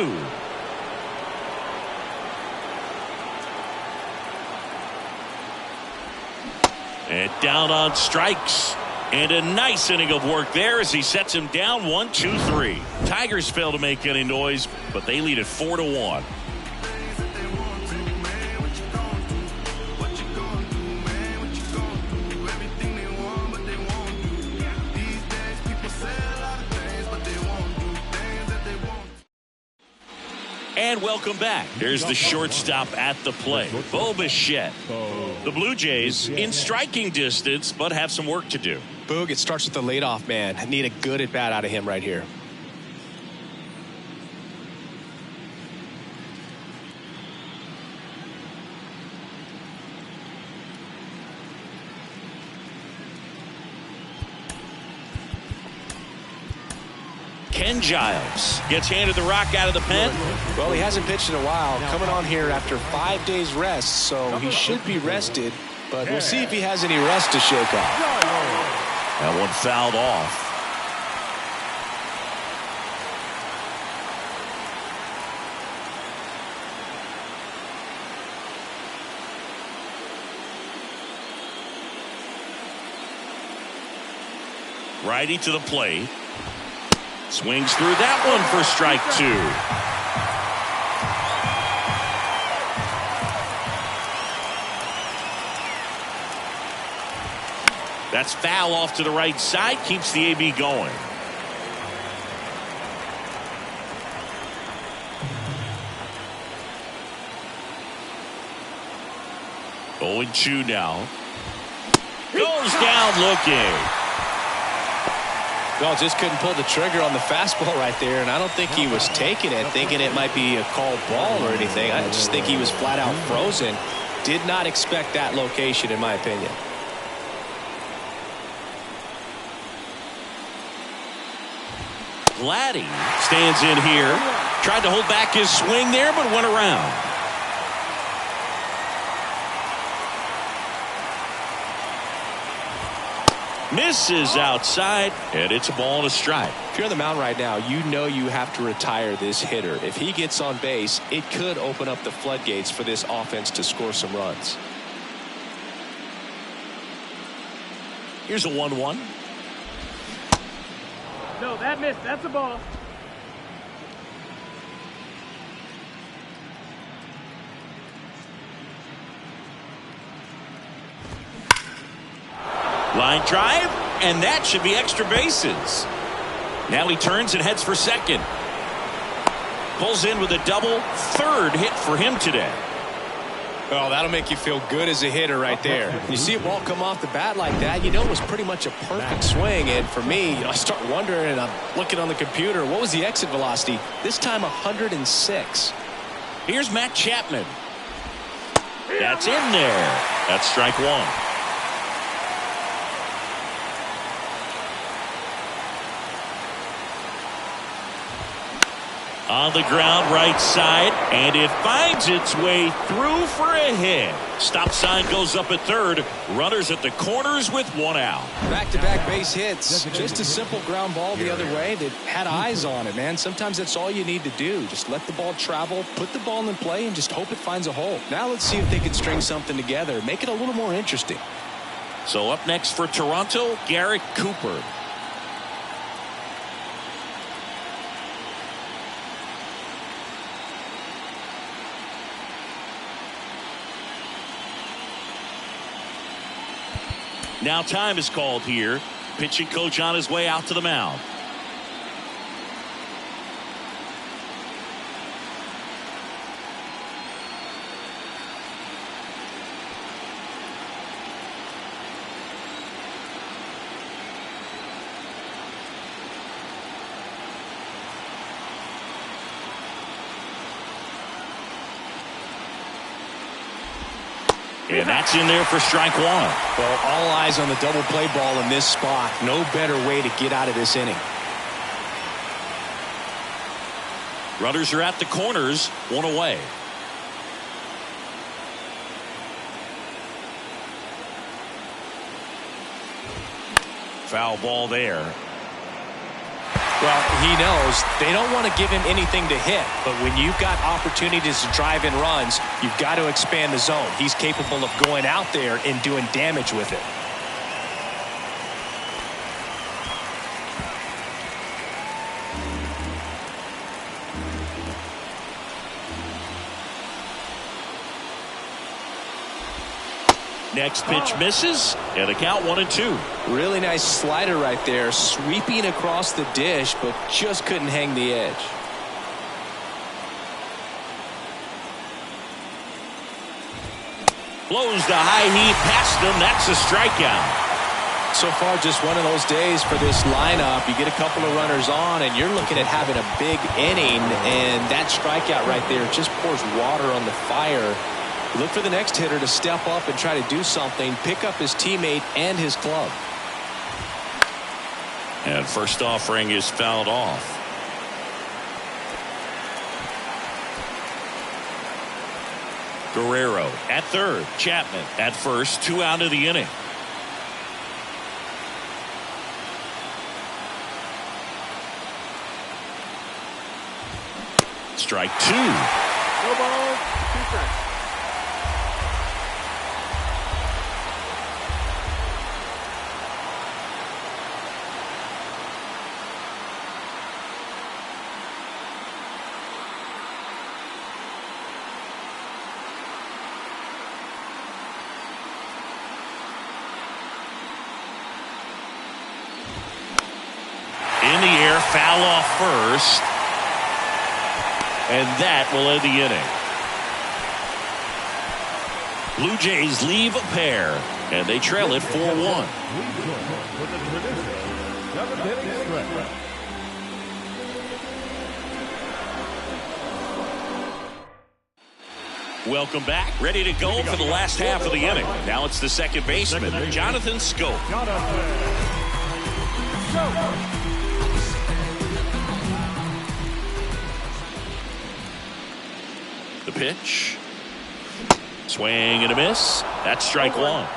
And down on strikes. And a nice inning of work there as he sets him down 1-2-3. Tigers fail to make any noise, but they lead it 4-1. And welcome back. Here's the shortstop at the plate, Bo Bichette. The Blue Jays in striking distance, but have some work to do. Boog, it starts with the leadoff man. Need a good at bat out of him right here. Ken Giles gets handed the rock out of the pen. Well, he hasn't pitched in a while. Coming on here after 5 days rest, so he should be rested. But we'll see if he has any rust to shake off. That one fouled off. Righty to the plate. Swings through that one for strike 2. That's foul off to the right side. Keeps the AB going. Oh, 0-2 now. Goes down looking. Well, just couldn't pull the trigger on the fastball right there, and I don't think he was taking it, thinking it might be a called ball or anything. I just think he was flat out frozen. Did not expect that location, in my opinion. Vladdy stands in here. Tried to hold back his swing there, but went around. Misses outside, and it's a ball and a strike. If you're on the mound right now, you know you have to retire this hitter. If he gets on base, it could open up the floodgates for this offense to score some runs. Here's a 1-1. No, that missed. That's a ball. Line drive, and that should be extra bases. Now he turns and heads for second. Pulls in with a double, third hit for him today. Well, that'll make you feel good as a hitter right there. You see a ball come off the bat like that, you know it was pretty much a perfect swing. And for me, I start wondering, and I'm looking on the computer, what was the exit velocity? This time 106. Here's Matt Chapman. That's in there. That's strike one. On the ground right side, and it finds its way through for a hit. Stop sign goes up at third. Runners at the corners with one out. Back-to-back base hits. Just a simple ground ball the other way that had eyes on it, man. Sometimes that's all you need to do. Just let the ball travel, put the ball in play, and just hope it finds a hole. Now let's see if they can string something together, make it a little more interesting. So up next for Toronto, Garrett Cooper. Now time is called here. Pitching coach on his way out to the mound. And that's in there for strike one. Well, all eyes on the double play ball in this spot. No better way to get out of this inning. Runners are at the corners, one away. Foul ball there. Well, he knows they don't want to give him anything to hit, but when you've got opportunities to drive in runs, you've got to expand the zone. He's capable of going out there and doing damage with it. Next pitch misses, and a count 1-2. Really nice slider right there, sweeping across the dish, but just couldn't hang the edge. Blows the high heat past him. That's a strikeout. So far, just one of those days for this lineup. You get a couple of runners on, and you're looking at having a big inning, and that strikeout right there just pours water on the fire. Look for the next hitter to step up and try to do something, pick up his teammate and his glove. And first offering is fouled off. Guerrero at third. Chapman at first. 2 out of the inning. Strike 2. No ball, 2 strikes. In the air, foul off first. And that will end the inning. Blue Jays leave a pair, and they trail it 4-1. With the traditional 7th inning stretch. Welcome back. Ready to go for the last half of the inning. Now it's the second baseman, Jonathan Schoop. The pitch. Swing and a miss. That's strike 1.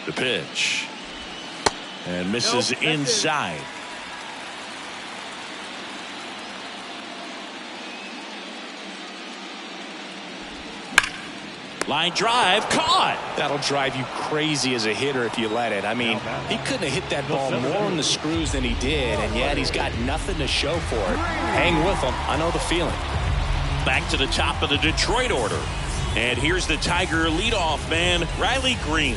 The pitch. And misses inside. Line drive, caught. That'll drive you crazy as a hitter if you let it. I mean, he couldn't have hit that ball more on the screws than he did, and yet he's got nothing to show for it. Hang with him. I know the feeling. Back to the top of the Detroit order. And here's the Tiger leadoff man, Riley Green.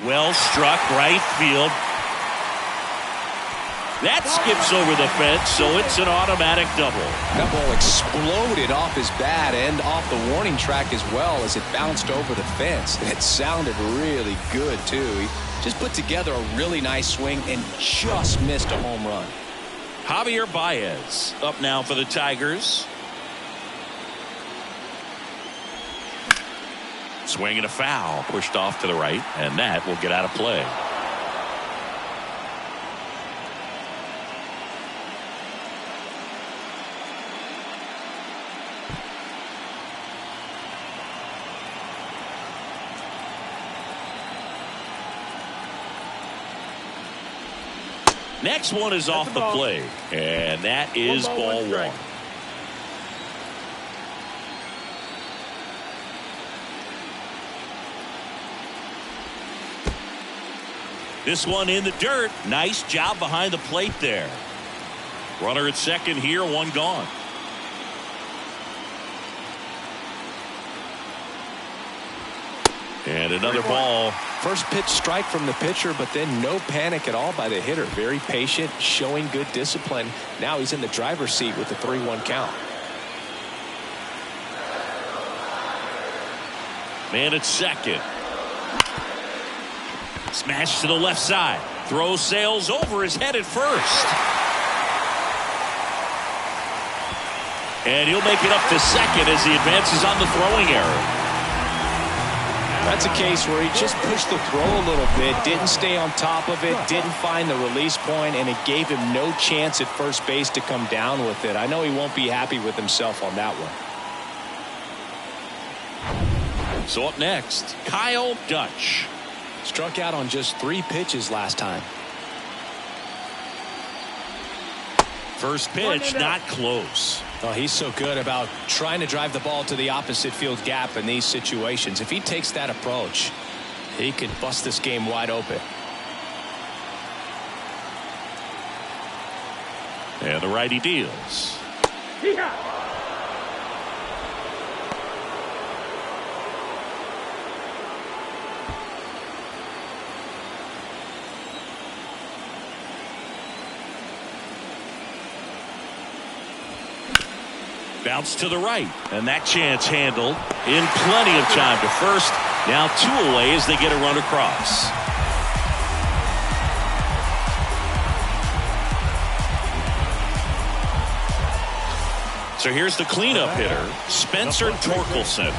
Well struck, right field. That skips over the fence, so it's an automatic double. That ball exploded off his bat and off the warning track as well as it bounced over the fence. And it sounded really good, too. He just put together a really nice swing and just missed a home run. Javier Baez up now for the Tigers. Swing and a foul, pushed off to the right, and that will get out of play. Next one is off the plate, and that is ball one. This one in the dirt. Nice job behind the plate there. Runner at second here, one gone. And another ball. First pitch strike from the pitcher, but then no panic at all by the hitter. Very patient, showing good discipline. Now he's in the driver's seat with the 3-1 count. Man at second. Smash to the left side. Throw sails over his head at first. And he'll make it up to second as he advances on the throwing error. That's a case where he just pushed the throw a little bit, didn't stay on top of it, didn't find the release point, and it gave him no chance at first base to come down with it. I know he won't be happy with himself on that one. So up next, Kyle Dutch. Struck out on just 3 pitches last time. First pitch, not close. Oh, he's so good about trying to drive the ball to the opposite field gap in these situations. If he takes that approach, he could bust this game wide open. And the righty deals. Bounce to the right, and that chance handled in plenty of time to first. Now 2 away as they get a run across. So here's the cleanup hitter, Spencer Torkelson.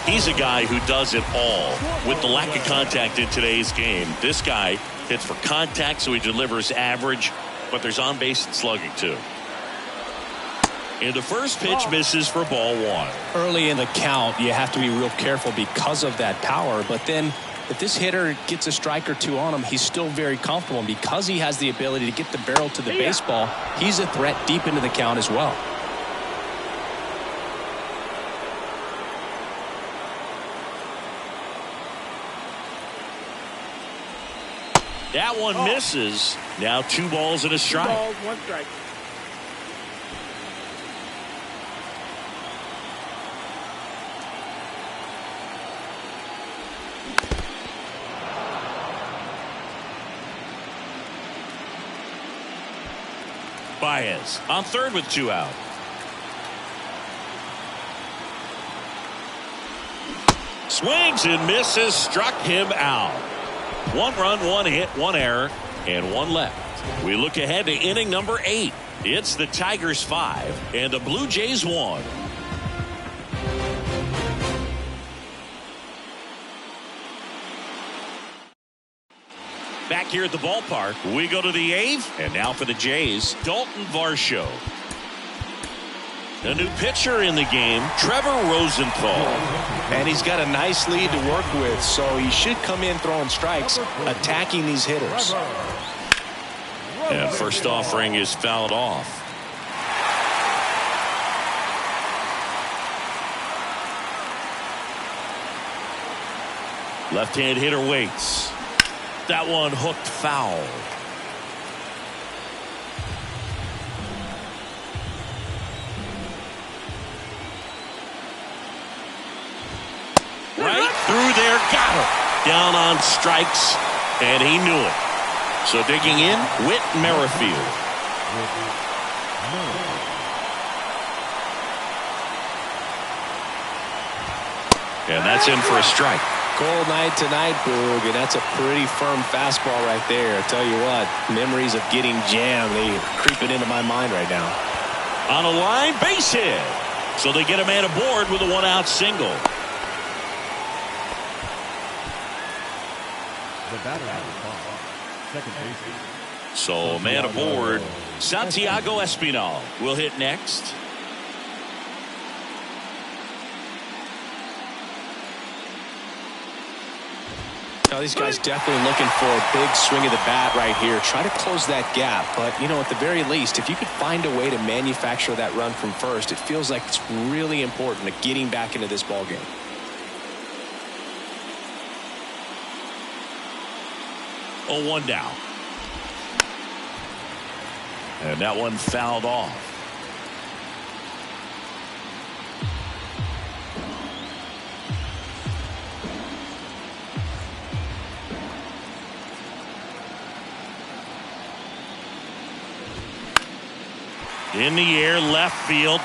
He's a guy who does it all. With the lack of contact in today's game, this guy hits for contact, so he delivers average, but there's on base and slugging too. And the first pitch misses for ball one. Early in the count, you have to be real careful because of that power. But then if this hitter gets a strike or 2 on him, he's still very comfortable. And because he has the ability to get the barrel to the baseball, he's a threat deep into the count as well. That one misses. Now 2 balls and a strike. 2 balls, 1 strike. Baez on third with 2 out. Swings and misses, struck him out. 1 run, 1 hit, 1 error, and 1 left. We look ahead to inning number 8. It's the Tigers 5 and the Blue Jays 1. Back here at the ballpark, we go to the 8th, and now for the Jays, Dalton Varsho. A new pitcher in the game, Trevor Rosenthal. And he's got a nice lead to work with, so he should come in throwing strikes, attacking these hitters. And first offering is fouled off. Left-hand hitter waits. That one hooked foul. Right through there, got him. Down on strikes, and he knew it. So digging in, Whit Merrifield. And that's in for a strike. Cold night tonight, Boog, and that's a pretty firm fastball right there. I tell you what, memories of getting jammed, they creeping into my mind right now. On a line, base hit. So they get a man aboard with a one-out single. The batter has the ball. Second baseman. So man aboard. Santiago Espinal will hit next. Now these guys definitely looking for a big swing of the bat right here. Try to close that gap. But, you know, at the very least, if you could find a way to manufacture that run from first, it feels like it's really important to getting back into this ball game. Oh, 1 down. And that one fouled off. In the air, left field.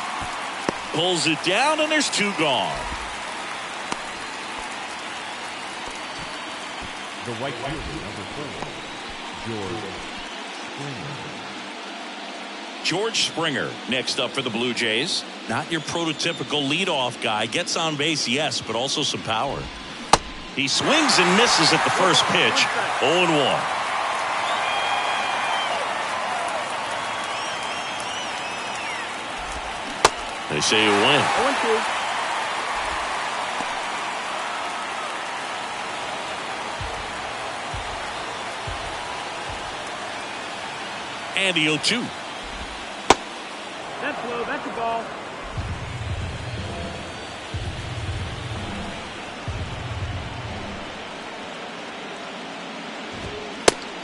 Pulls it down, and there's 2 gone. The right fielder, number 4, George Springer next up for the Blue Jays. Not your prototypical leadoff guy. Gets on base, yes, but also some power. He swings and misses at the first pitch. 0-1. They say you win. 0-2. And the 0-2. That's low. That's a ball.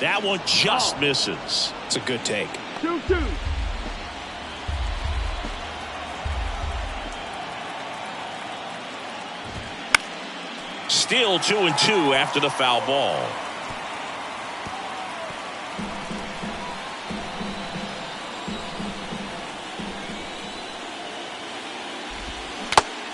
That one just misses. It's a good take. 2-2. Still 2-2 after the foul ball.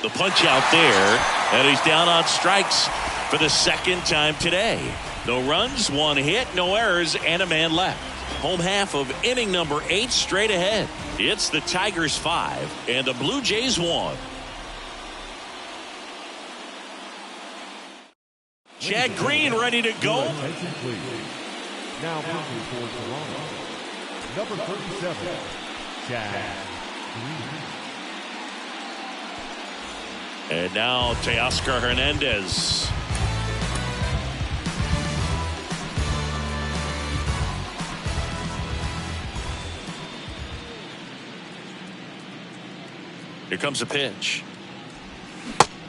The punch out there, and he's down on strikes for the second time today. No runs, 1 hit, no errors, and a man left. Home half of inning number 8 straight ahead. It's the Tigers 5 and the Blue Jays 1. Chad Green ready to go. Attention, please. Now pitching for Toronto. Number 37, Chad Green. And now Teoscar Hernandez. Here comes a pitch.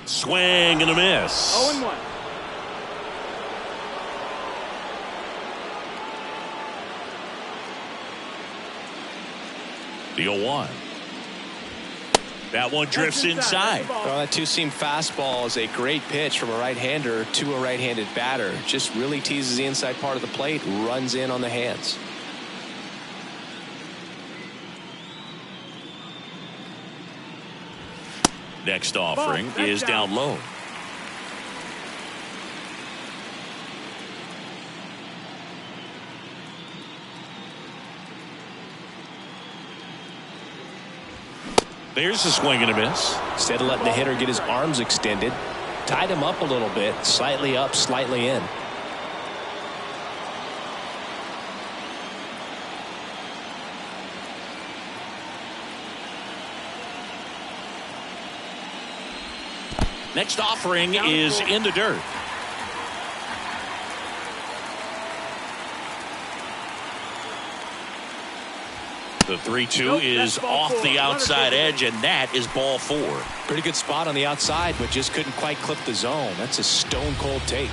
Swing and a miss. 0-1. The 0-1. That one drifts inside. Well, that two-seam fastball is a great pitch from a right-hander to a right-handed batter. Just really teases the inside part of the plate, runs in on the hands. Next offering is down low. There's a swing and a miss. Instead of letting the hitter get his arms extended, tied him up a little bit, slightly up, slightly in. Next offering is in the dirt. The 3-2 is off the outside edge, and that is ball 4. Pretty good spot on the outside, but just couldn't quite clip the zone. That's a stone cold take.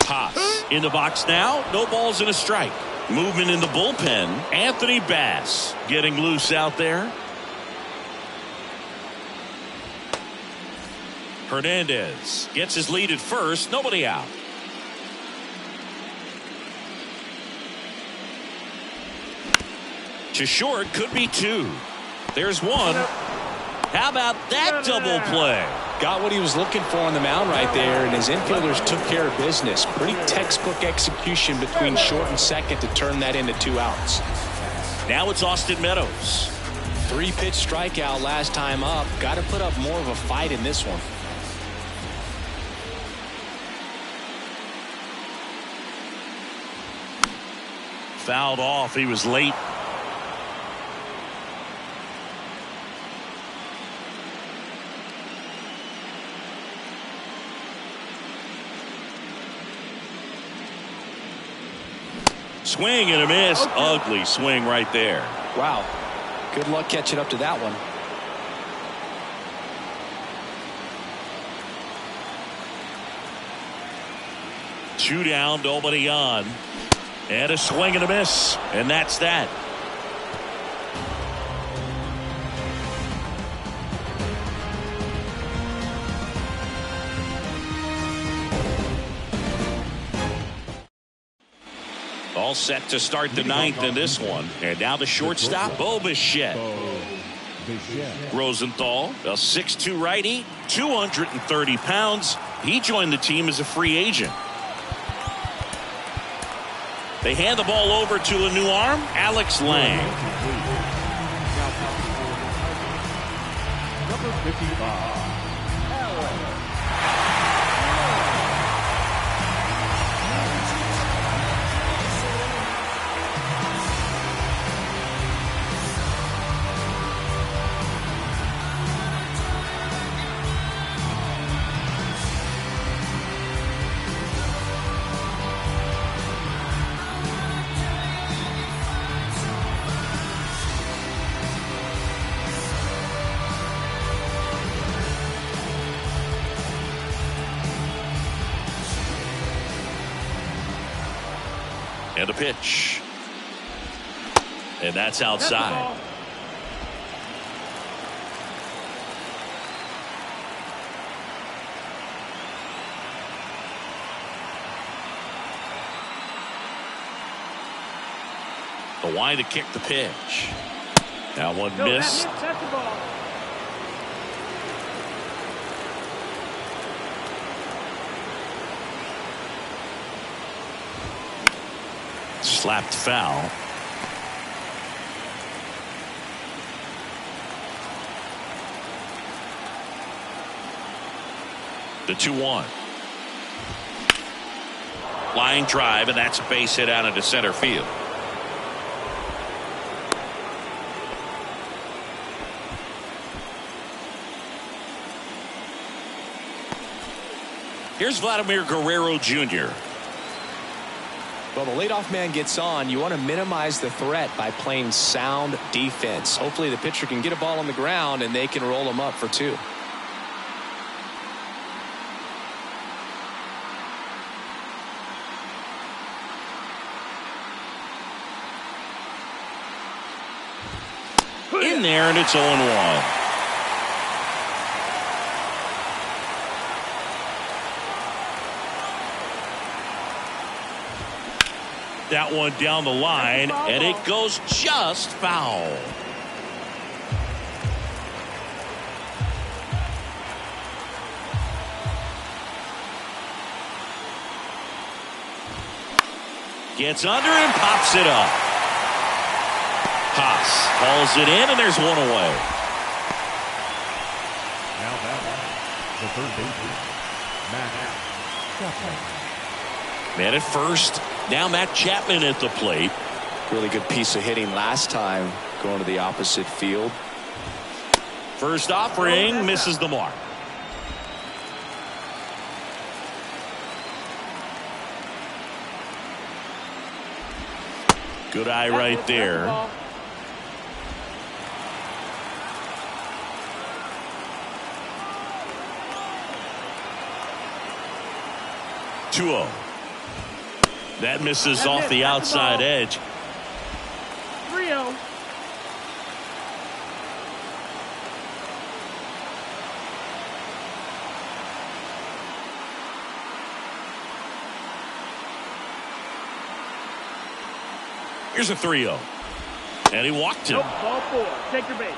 Haas in the box now. No balls and a strike. Movement in the bullpen. Anthony Bass getting loose out there. Hernandez gets his lead at first. Nobody out. To short, could be 2. There's 1. How about that double play? Got what he was looking for on the mound right there, and his infielders took care of business. Pretty textbook execution between short and second to turn that into 2 outs. Now it's Austin Meadows. 3-pitch strikeout last time up. Got to put up more of a fight in this one. Fouled off. He was late. Swing and a miss. Okay. Ugly swing right there. Wow. Good luck catching up to that one. Two down, nobody on. And a swing and a miss. And that's that. All set to start the 9th in this one. And now the shortstop, Bo Bichette. Rosenthal, a 6'2" righty, 230 pounds. He joined the team as a free agent. They hand the ball over to a new arm, Alex Lang. Number 55. And a pitch. And that's outside. The line to kick the pitch. That one missed. Slapped foul. The 2-1. Line drive, and that's a base hit out into center field. Here's Vladimir Guerrero Jr. Well, the leadoff man gets on. You want to minimize the threat by playing sound defense. Hopefully the pitcher can get a ball on the ground and they can roll him up for 2. In there, and it's 0-1. That one down the line, and it goes just foul. Gets under and pops it up. Haas hauls it in, and there's one away. Now batting, the third baseman, Matt Chapman. Man at first. Now Matt Chapman at the plate. Really good piece of hitting last time, going to the opposite field. First offering misses the mark. Good eye right there. That misses off the outside edge. 3-0. Here's a 3-0. And he walked him. Nope, ball 4. Take your base.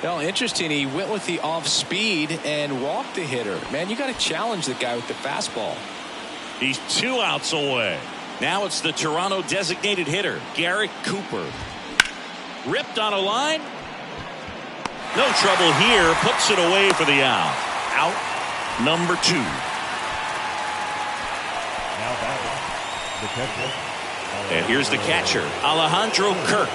Well, interesting. He went with the off speed and walked the hitter. Man, you got to challenge the guy with the fastball. He's 2 outs away. Now it's the Toronto designated hitter, Garrett Cooper. Ripped on a line. No trouble here. Puts it away for the out. Out number 2. Now batting, the catcher. And here's the catcher, Alejandro Kirk.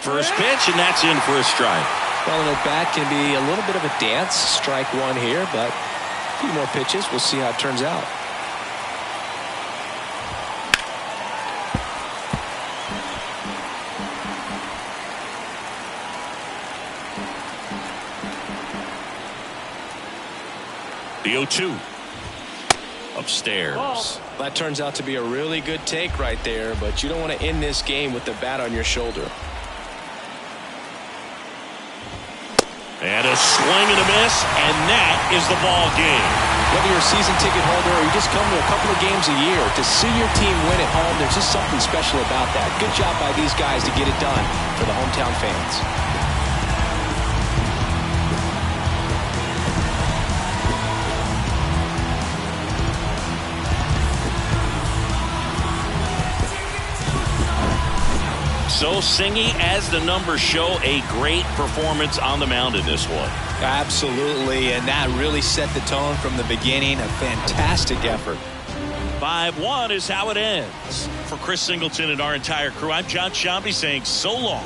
First pitch, and that's in for a strike. Well, and at bat can be a little bit of a dance. Strike 1 here, but a few more pitches. We'll see how it turns out. The 0-2. Upstairs. That turns out to be a really good take right there, but you don't want to end this game with the bat on your shoulder. And a swing and a miss, and that is the ball game. Whether you're a season ticket holder or you just come to a couple of games a year, to see your team win at home, there's just something special about that. Good job by these guys to get it done for the hometown fans. So Singy, as the numbers show, a great performance on the mound in this one. Absolutely, and that really set the tone from the beginning. A fantastic effort. 5-1 is how it ends. For Chris Singleton and our entire crew, I'm John Shambi saying so long.